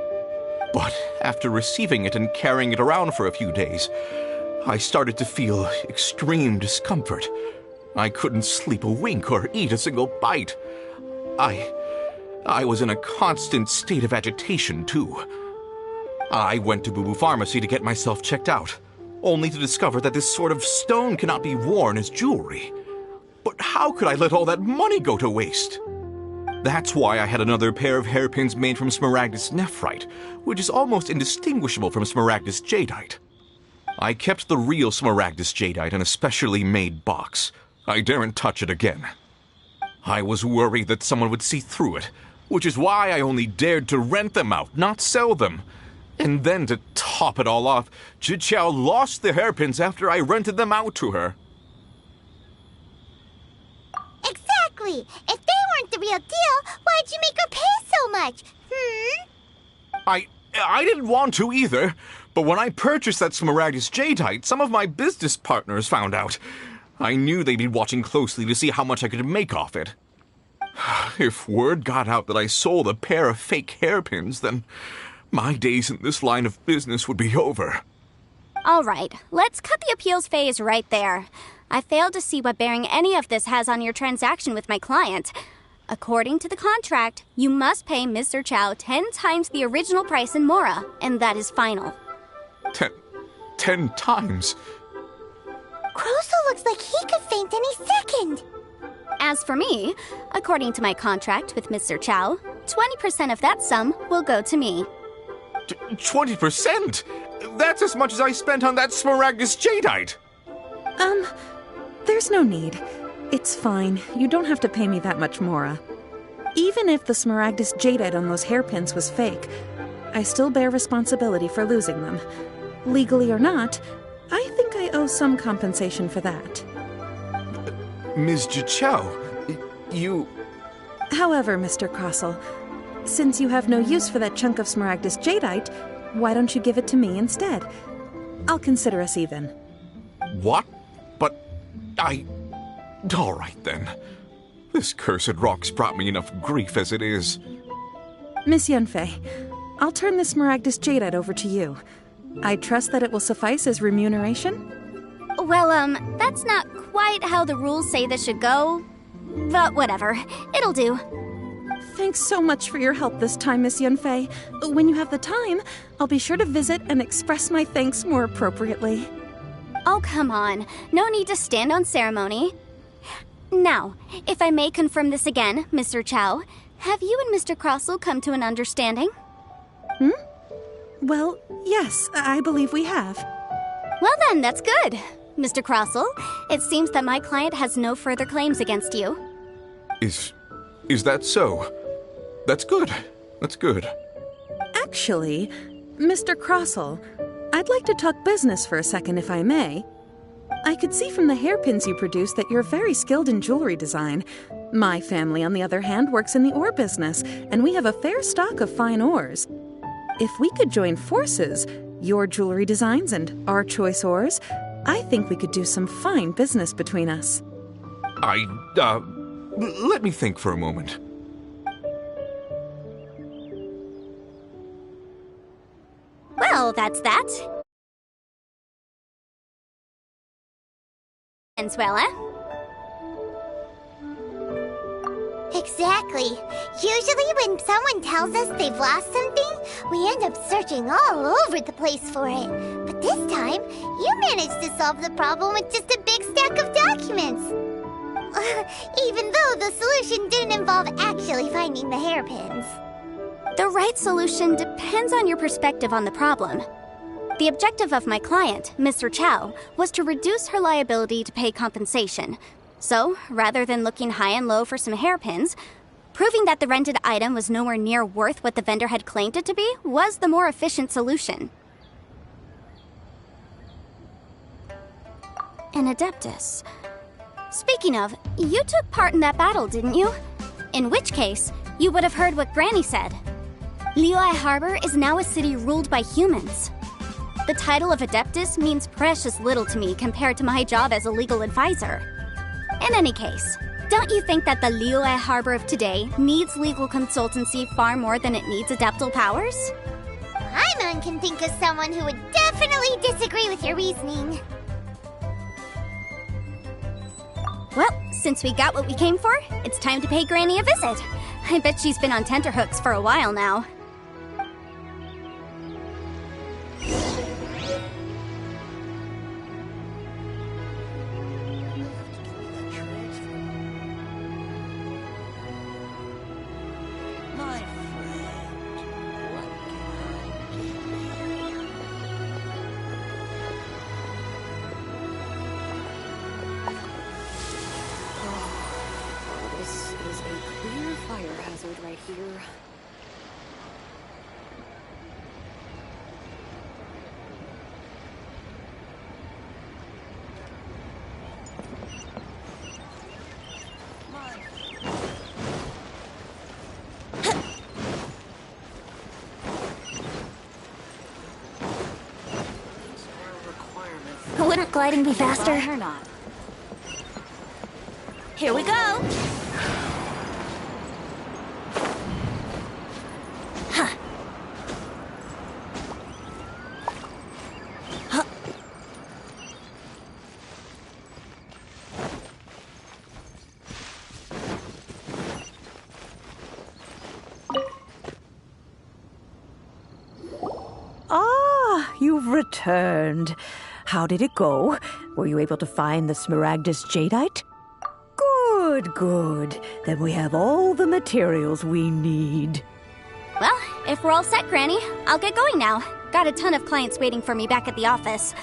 But after receiving it and carrying it around for a few days, I started to feel extreme discomfort. I couldn't sleep a wink or eat a single bite. I was in a constant state of agitation, too. I went to Boo Boo Pharmacy to get myself checked out, only to discover that this sort of stone cannot be worn as jewelry. But how could I let all that money go to waste? That's why I had another pair of hairpins made from Smaragdus nephrite, which is almost indistinguishable from Smaragdus jadeite. I kept the real Smaragdus jadeite in a specially made box. I daren't touch it again. I was worried that someone would see through it, which is why I only dared to rent them out, not sell them. And then to top it all off, Zhiqiao lost the hairpins after I rented them out to her. Exactly! If they weren't the real deal, why'd you make her pay so much? I didn't want to either, but when I purchased that Smaragdus jadeite, some of my business partners found out. I knew they'd be watching closely to see how much I could make off it. If word got out that I sold a pair of fake hairpins, then my days in this line of business would be over. All right, let's cut the appeals phase right there. I failed to see what bearing any of this has on your transaction with my client. According to the contract, you must pay Mr. Chow 10 times the original price in Mora, and that is final. 10 times? Crosel looks like he could faint any second. As for me, according to my contract with Mr. Chow, 20% of that sum will go to me. 20%? That's as much as I spent on that Smaragdus jadeite. There's no need. It's fine. You don't have to pay me that much, Mora. Even if the Smaragdus jadeite on those hairpins was fake, I still bear responsibility for losing them. Legally or not, I think I owe some compensation for that. Ms. Zhiqiao, you... However, Mr. Crosel, since you have no use for that chunk of Smaragdus jadeite, why don't you give it to me instead? I'll consider us even. What? But all right, then. This cursed rock's brought me enough grief as it is. Miss Yunfei, I'll turn the Smaragdus jadeite over to you. I trust that it will suffice as remuneration? Well, that's not quite how the rules say this should go. But whatever. It'll do. Thanks so much for your help this time, Miss Yunfei. When you have the time, I'll be sure to visit and express my thanks more appropriately. Oh, come on. No need to stand on ceremony. Now, if I may confirm this again, Mr. Chow, have you and Mr. Crosel come to an understanding? Well, yes, I believe we have. Well then, that's good. Mr. Crosel, it seems that my client has no further claims against you. Is that so? That's good. That's good. Actually, Mr. Crosel, I'd like to talk business for a second, if I may. I could see from the hairpins you produced that you're very skilled in jewelry design. My family, on the other hand, works in the ore business, and we have a fair stock of fine ores. If we could join forces, your jewelry designs and our choice ores, I think we could do some fine business between us. Let me think for a moment. Well, that's that. Venezuela. Exactly. Usually when someone tells us they've lost something, we end up searching all over the place for it. But this time, you managed to solve the problem with just a big stack of documents. Even though the solution didn't involve actually finding the hairpins. The right solution depends on your perspective on the problem. The objective of my client, Mr. Chow, was to reduce her liability to pay compensation. So, rather than looking high and low for some hairpins, proving that the rented item was nowhere near worth what the vendor had claimed it to be was the more efficient solution. An Adeptus. Speaking of, you took part in that battle, didn't you? In which case, you would have heard what Granny said. Liyue Harbor is now a city ruled by humans. The title of Adeptus means precious little to me compared to my job as a legal advisor. In any case, don't you think that the Liyue Harbor of today needs legal consultancy far more than it needs adeptal powers? Paimon can think of someone who would definitely disagree with your reasoning. Well, since we got what we came for, it's time to pay Granny a visit. I bet she's been on tenterhooks for a while now. Right here. Wouldn't gliding be faster? Or not? Here we go! You've returned. How did it go? Were you able to find the Smaragdus Jadeite? Good, good. Then we have all the materials we need. Well, if we're all set, Granny, I'll get going now. Got a ton of clients waiting for me back at the office.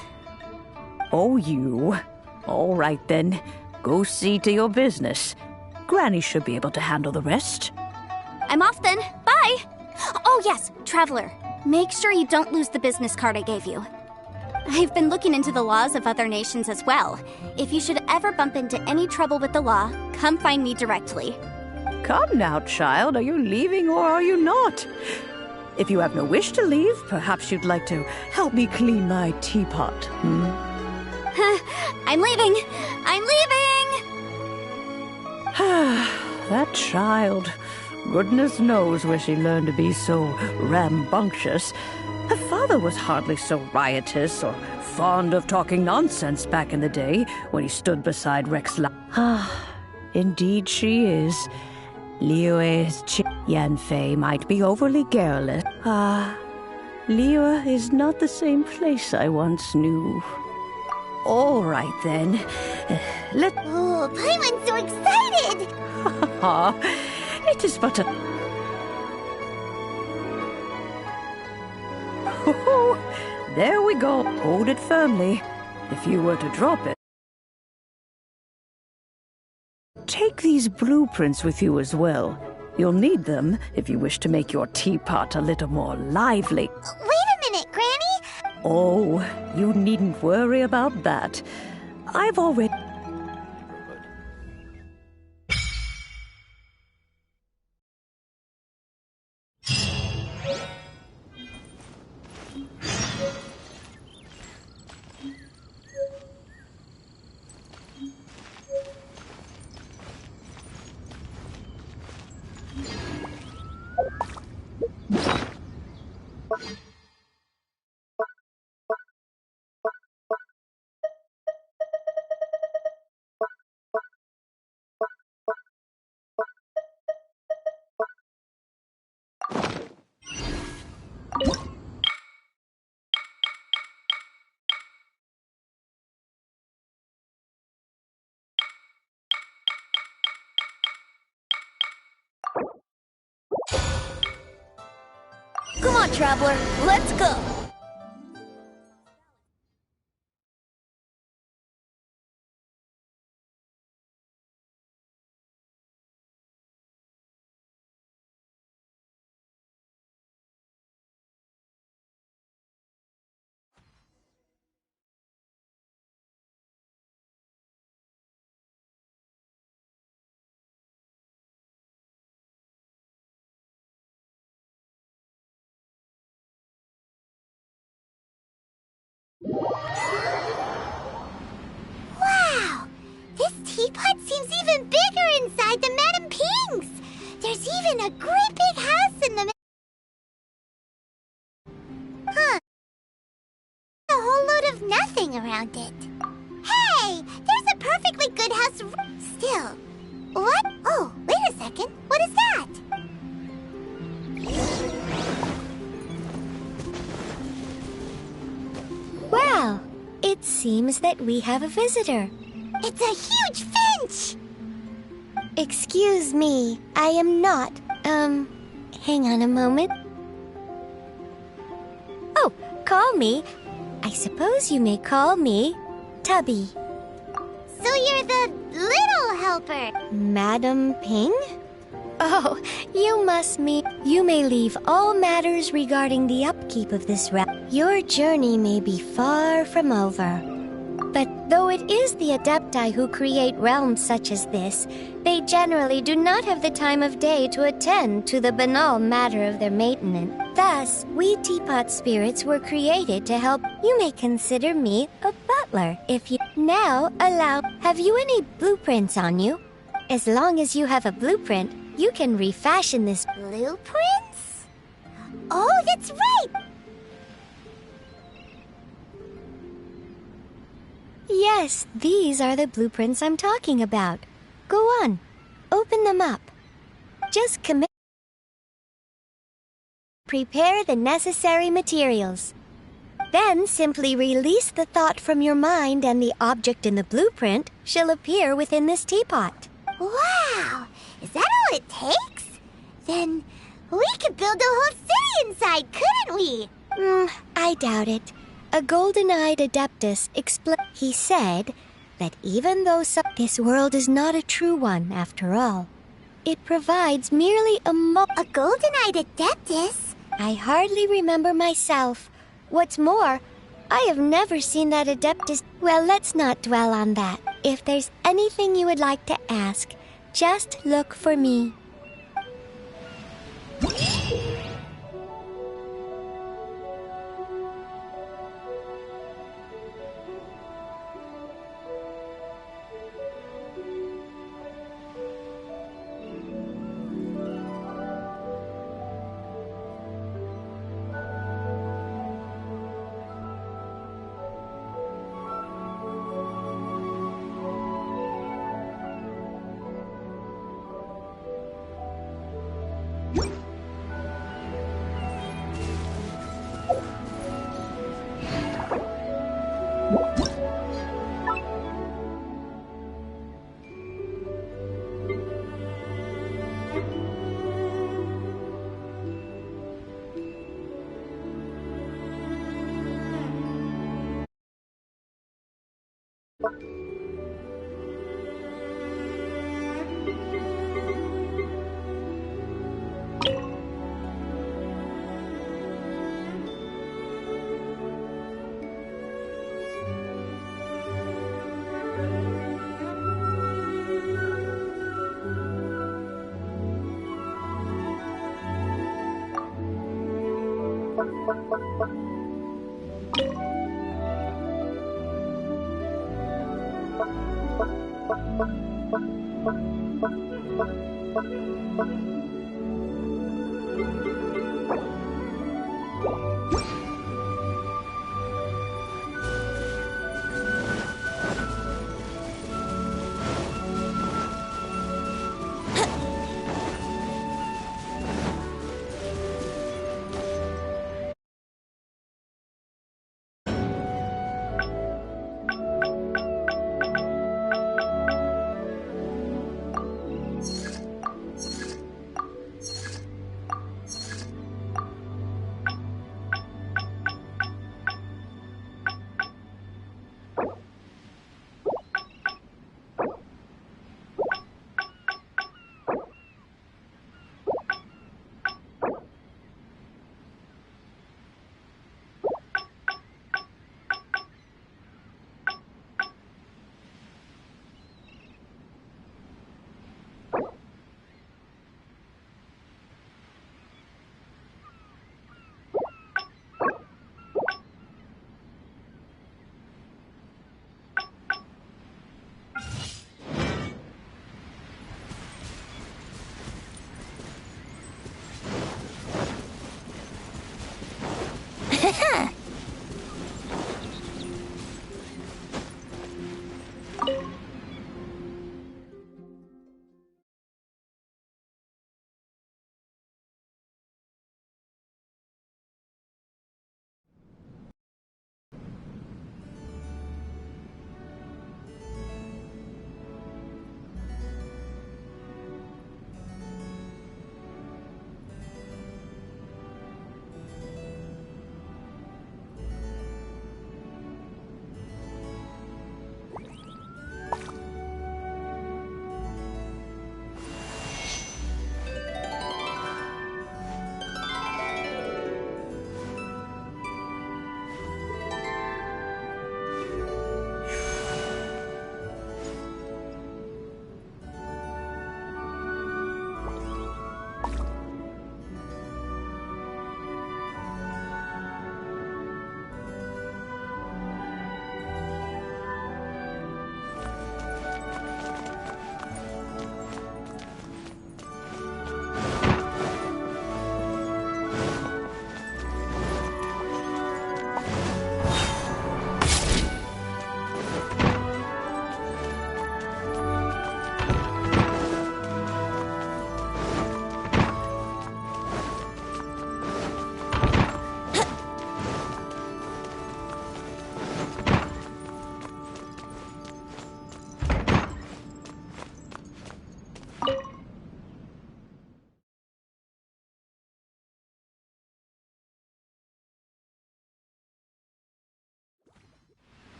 Oh, you? All right, then. Go see to your business. Granny should be able to handle the rest. I'm off then. Bye! Oh, yes, Traveler. Make sure you don't lose the business card I gave you. I've been looking into the laws of other nations as well. If you should ever bump into any trouble with the law, come find me directly. Come now, child. Are you leaving or are you not? If you have no wish to leave, perhaps you'd like to help me clean my teapot, hmm? I'm leaving! I'm leaving! That child. Goodness knows where she learned to be so rambunctious. Her father was hardly so riotous or fond of talking nonsense back in the day when he stood beside Rex Indeed she is. Liyue's Yanfei might be overly garrulous. Liyue is not the same place I once knew. All right, then. Oh, Paimon's so excited! It is but a... Oh, there we go. Hold it firmly. If you were to drop it... Take these blueprints with you as well. You'll need them if you wish to make your teapot a little more lively. Wait a minute, Granny! Oh, you needn't worry about that. I've already... Come on, Traveler, let's go! Wow! This teapot seems even bigger inside than Madame Ping's! There's even a great big house in the middle. Huh. A whole load of nothing around it. Hey! There's a perfectly good house still. What? Oh, wait a second. What is that? Well, it seems that we have a visitor. It's a huge finch! Excuse me, I am not, hang on a moment. Oh, call me. I suppose you may call me Tubby. So you're the little helper. Madam Ping? Oh, you must meet. You may leave all matters regarding the upkeep of this realm. Your journey may be far from over. But though it is the Adepti who create realms such as this, they generally do not have the time of day to attend to the banal matter of their maintenance. Thus, we teapot spirits were created to help. You may consider me a butler if you now allow. Have you any blueprints on you? As long as you have a blueprint, you can refashion this. Blueprints? Oh, that's right! Yes, these are the blueprints I'm talking about. Go on, open them up. Just commit. Prepare the necessary materials. Then simply release the thought from your mind and the object in the blueprint shall appear within this teapot. Wow! Is that all it takes? Then we could build a whole city inside, couldn't we? I doubt it. A golden-eyed adeptus he said that even though this world is not a true one after all, it provides merely a golden-eyed adeptus? I hardly remember myself. What's more, I have never seen that adeptus. Well, let's not dwell on that. If there's anything you would like to ask, just look for me.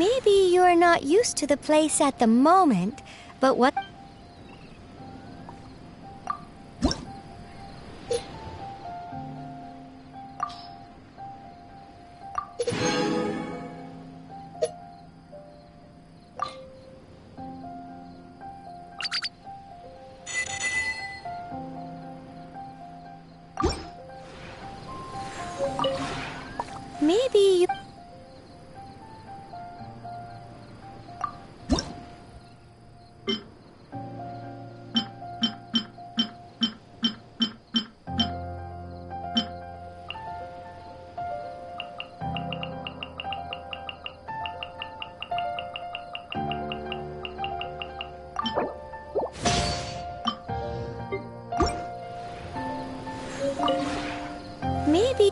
Maybe you're not used to the place at the moment, but what... Maybe you... Maybe...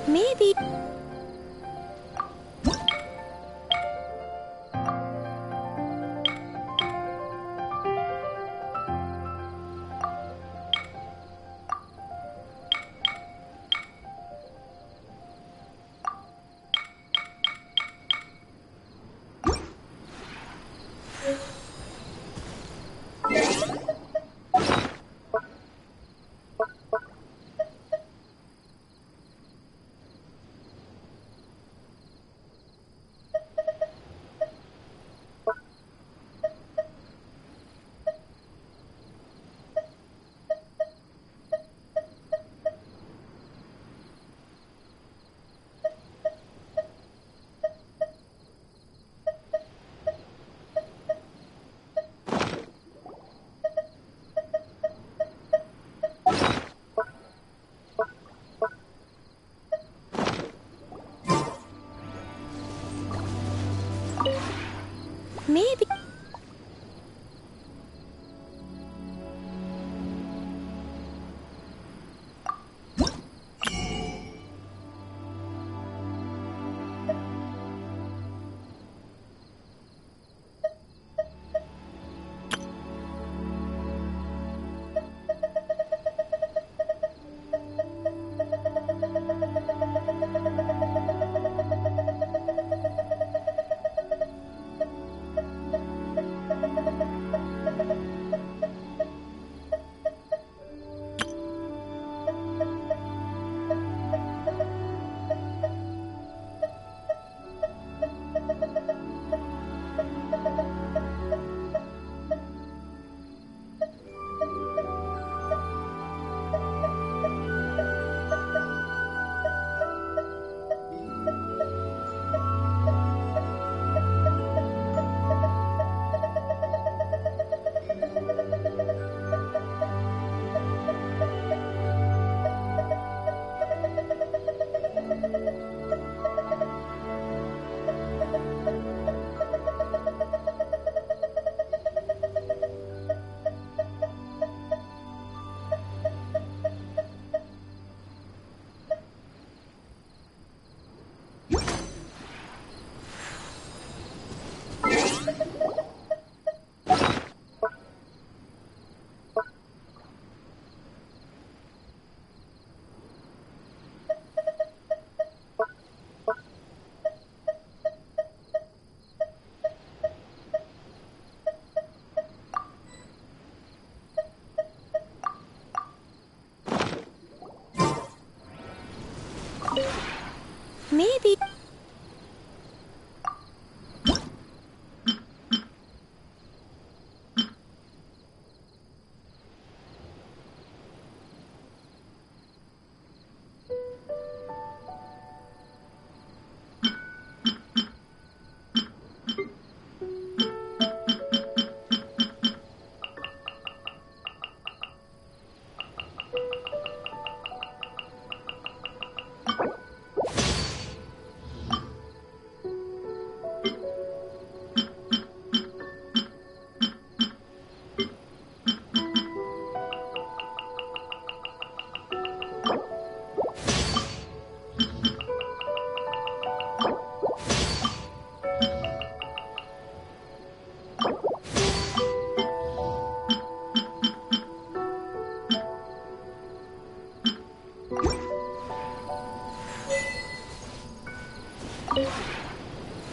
Maybe... Maybe...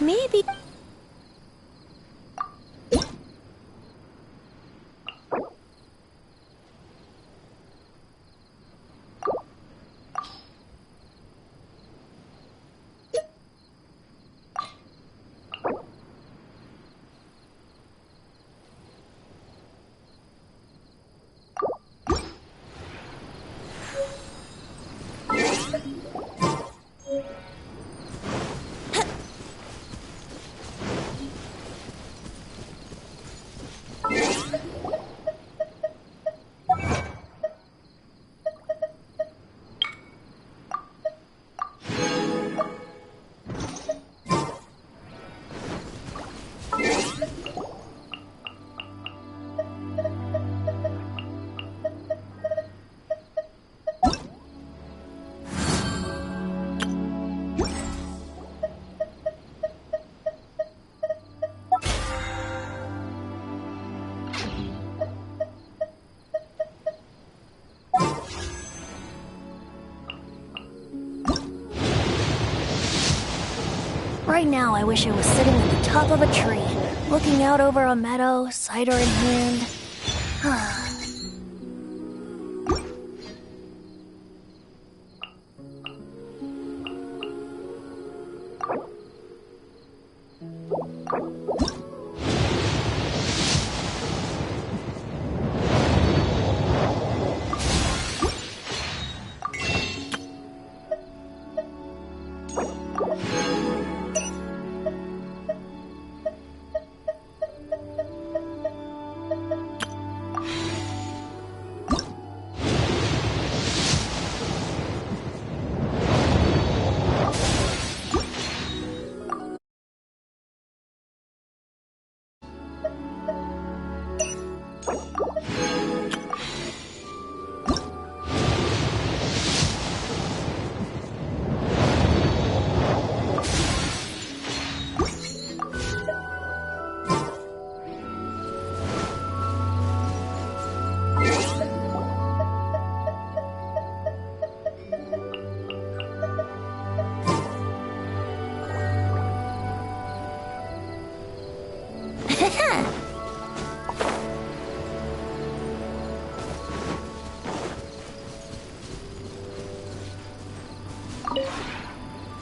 Maybe... Right now, I wish I was sitting at the top of a tree, looking out over a meadow, cider in hand.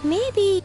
Maybe...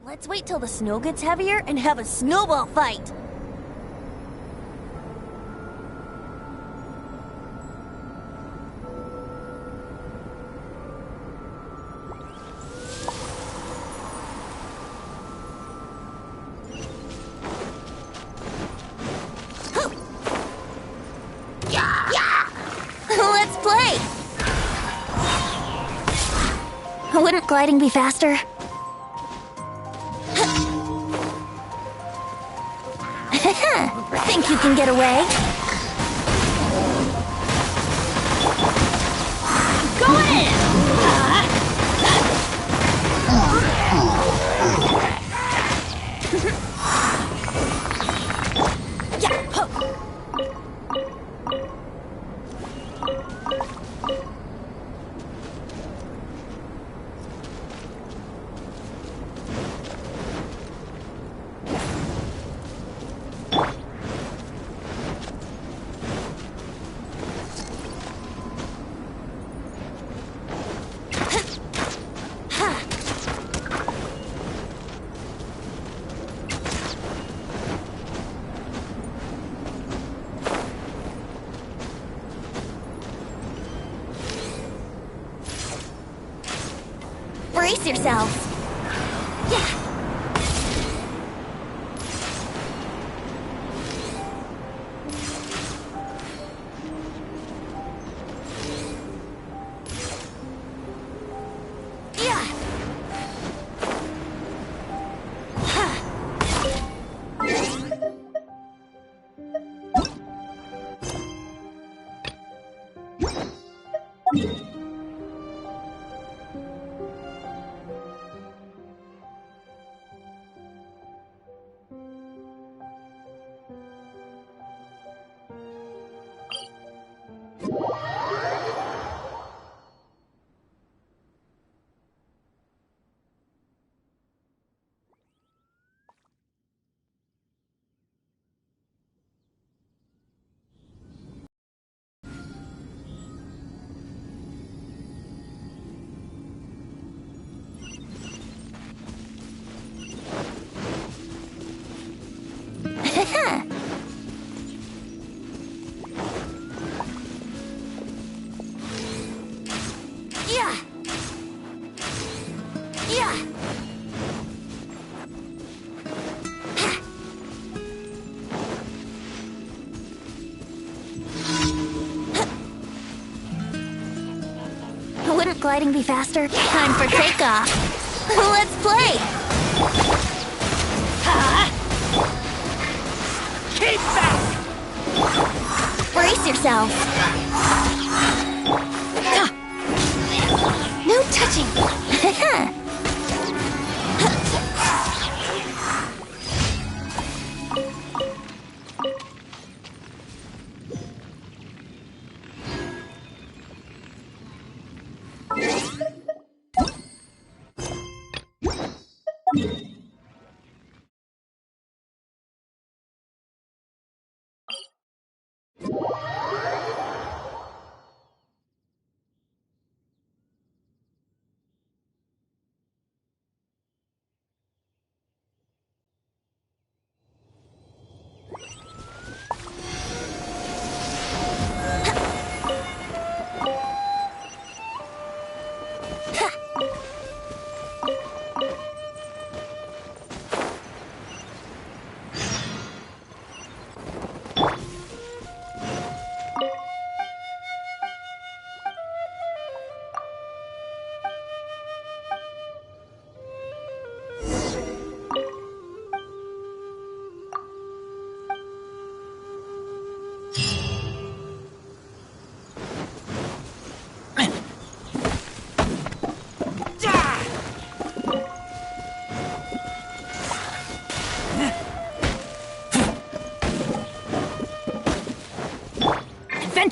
Let's wait till the snow gets heavier and have a snowball fight! Let's play! Wouldn't gliding be faster? Think you can get away? Go in! Brace yourselves! Wouldn't gliding be faster? Time for takeoff! Let's play! Keep back! Brace yourself! No touching!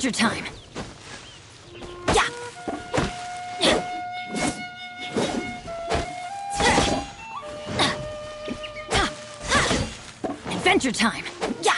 Adventure time! Yeah! Adventure time! Yeah!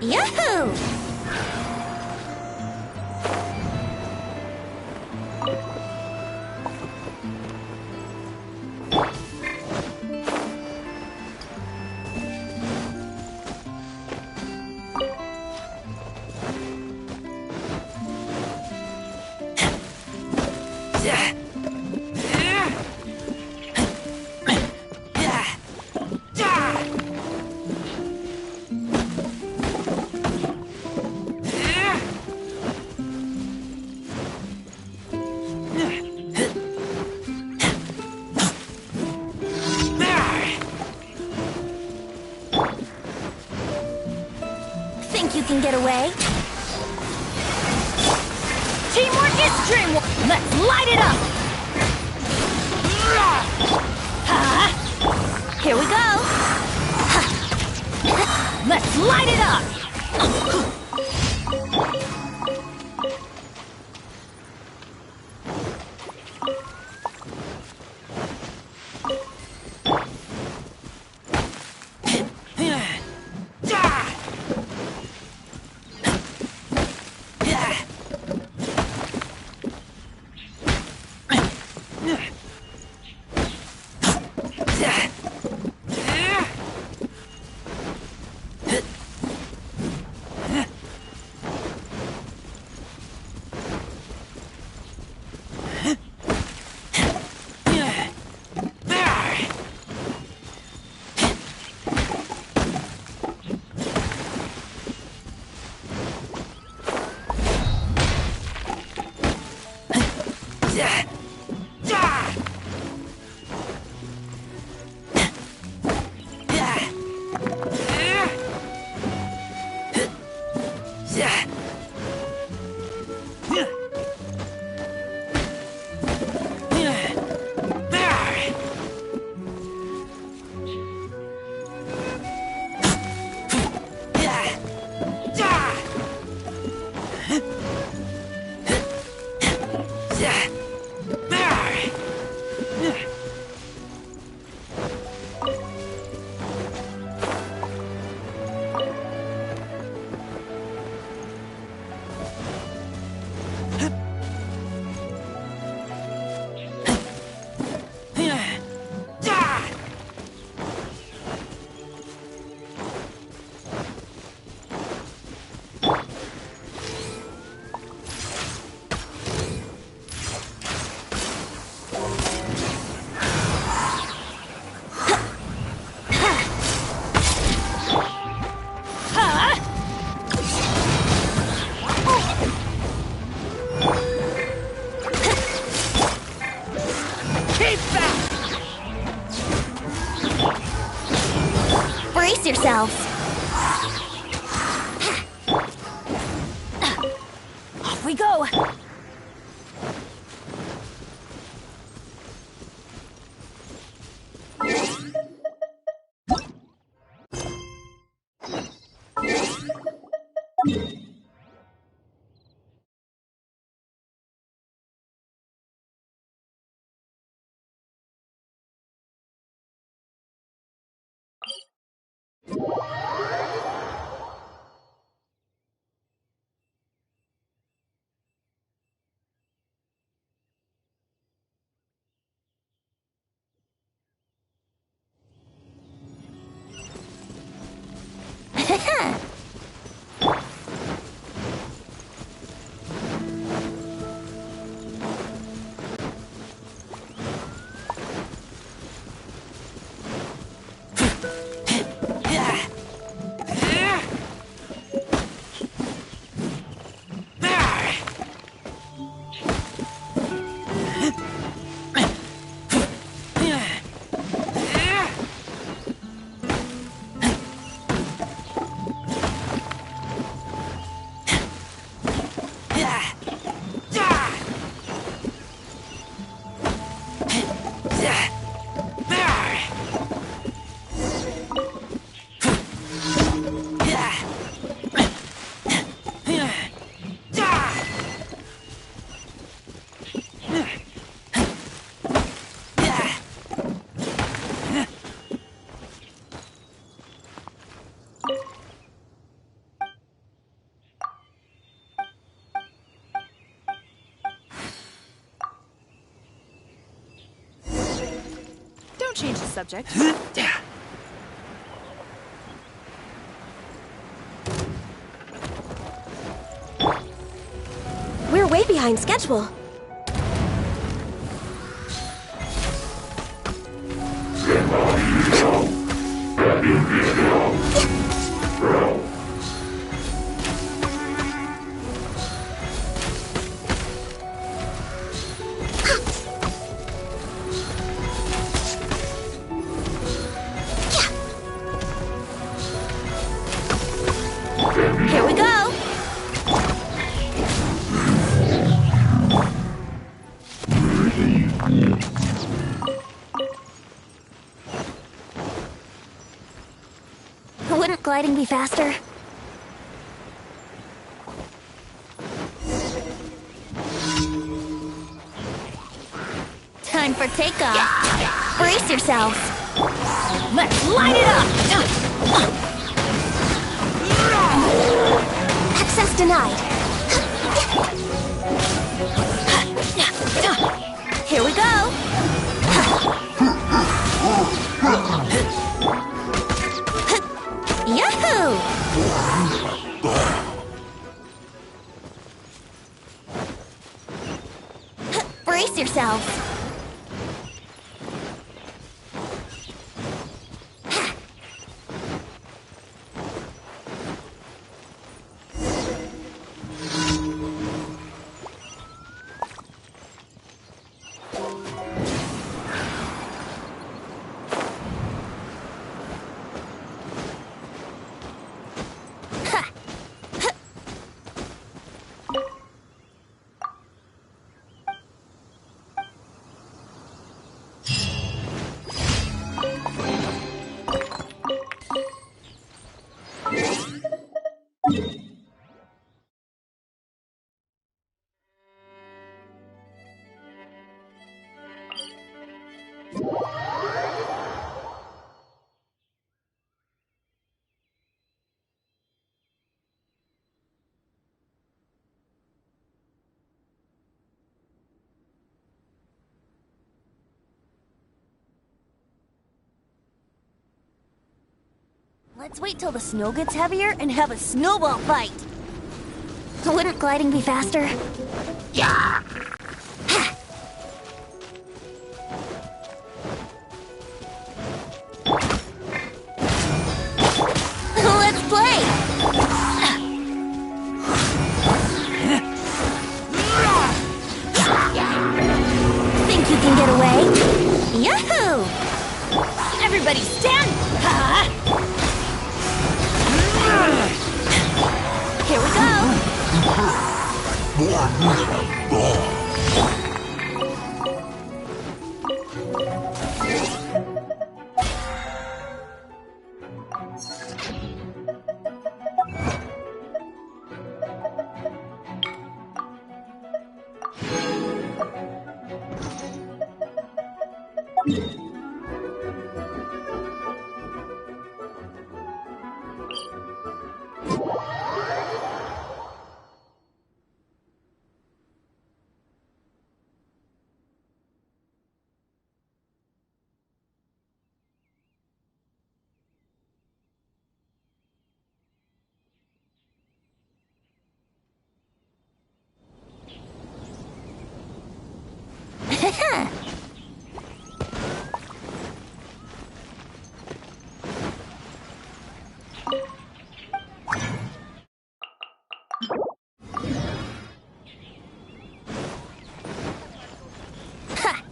Yahoo! Think you can get away? Teamwork is dreamwork! Let's light it up! Here we go! Let's light it up! Brace yourselves. Off we go! Yeah. subject. We're way behind schedule. Here we go! Wouldn't gliding be faster? Time for takeoff. Brace yourselves. Let's light it up! Access denied. Here we go. Yahoo! Brace yourselves. Let's wait till the snow gets heavier and have a snowball fight. Wouldn't gliding be faster? Yeah. Let's play. Think you can get away? Yahoo! Everybody stand! Here we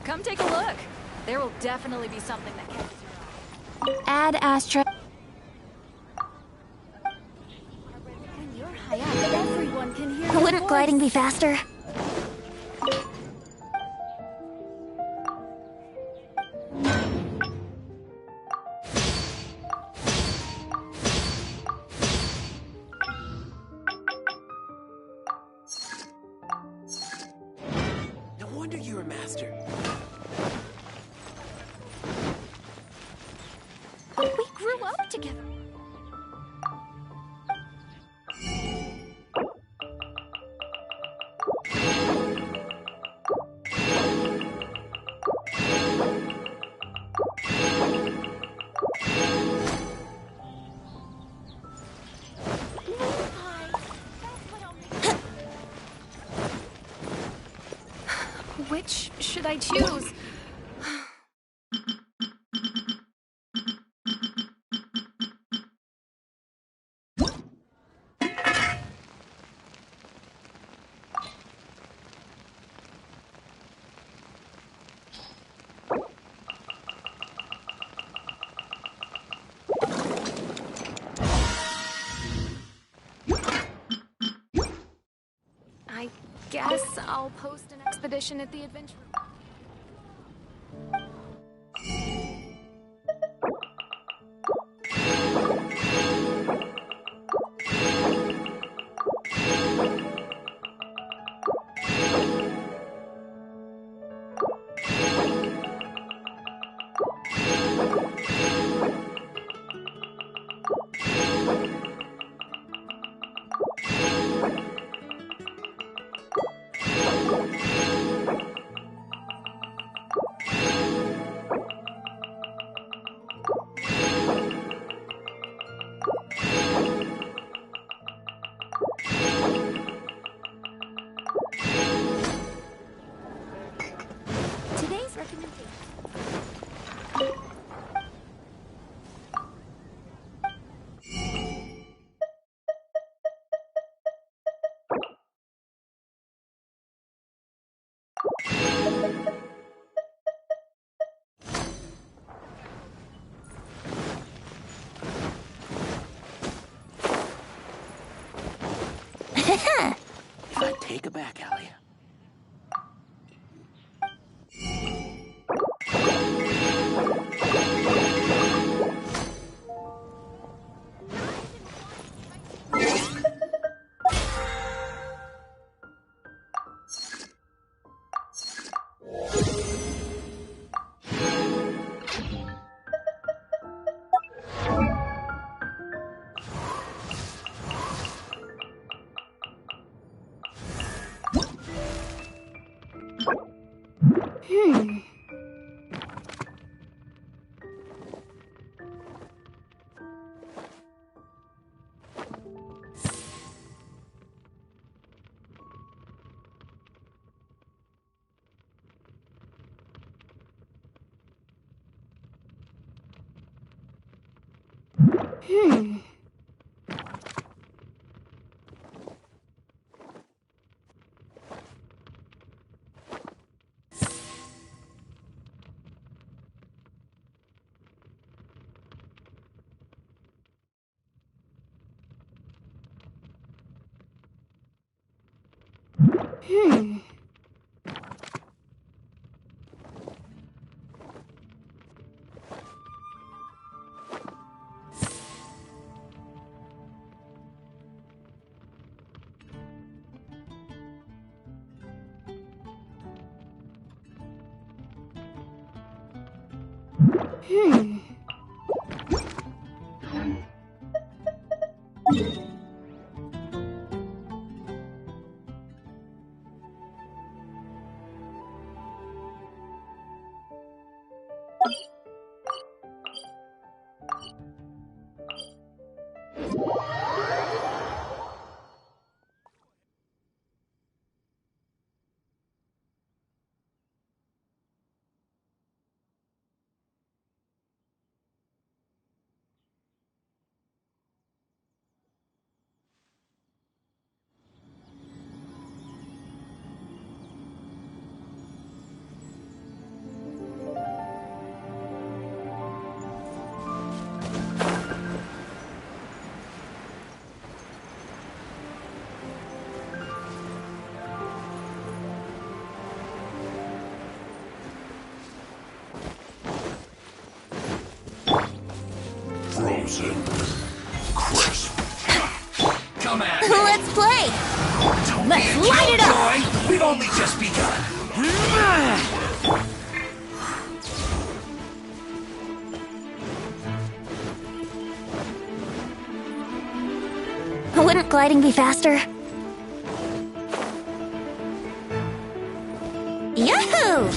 Come take a look. There will definitely be something that catches your eye. Add astra. When you're high up, everyone can hear your Wouldn't voice. gliding be faster? No wonder you're a master. We grew up together. Which should I choose? I guess I'll post an expedition at the adventure. Today's recommendation. If I take it back, Ellie. Frozen. Crisp. Come at me. Let's play! Let's light it up! Joy. We've only just begun. Wouldn't gliding be faster? Yahoo!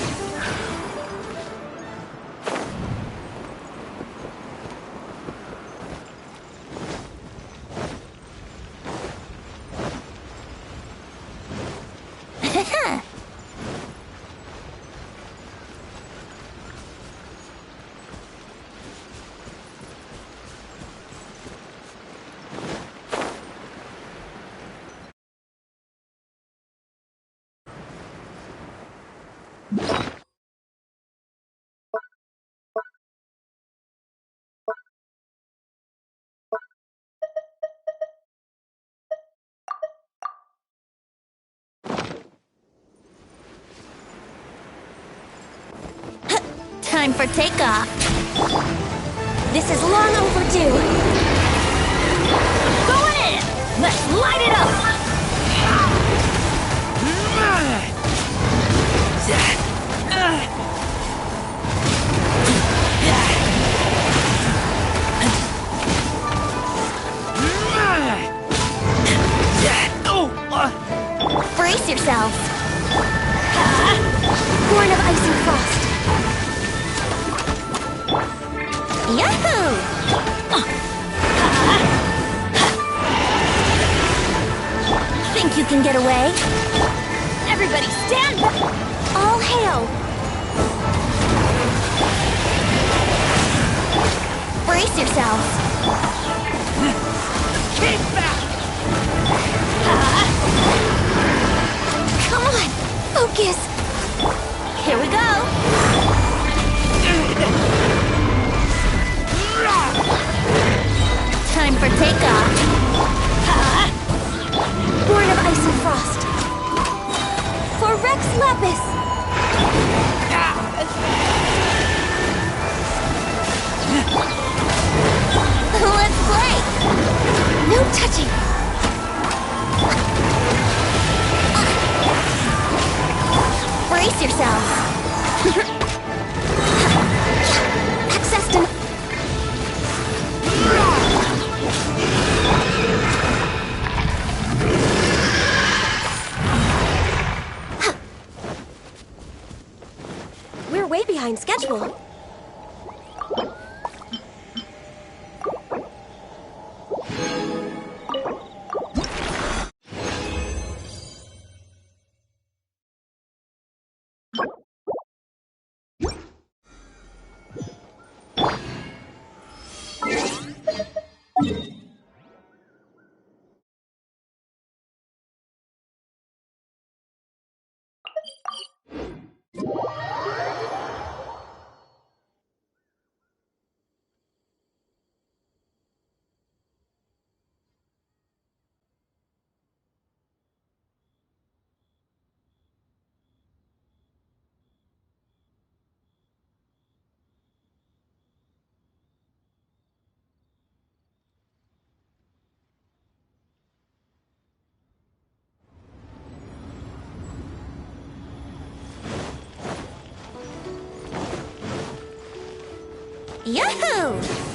Time for takeoff. This is long overdue. Going in! Let's light it up! Brace yourselves. Born of ice and frost. Yahoo! Think you can get away? Everybody stand back! All hail! Brace yourselves. Keep back! Come on! Focus! Here we go! Time for takeoff. Born of ice and frost. For Rex Lapis! Let's play! No touching. Brace yourselves. Access to... We're way behind schedule. Yahoo!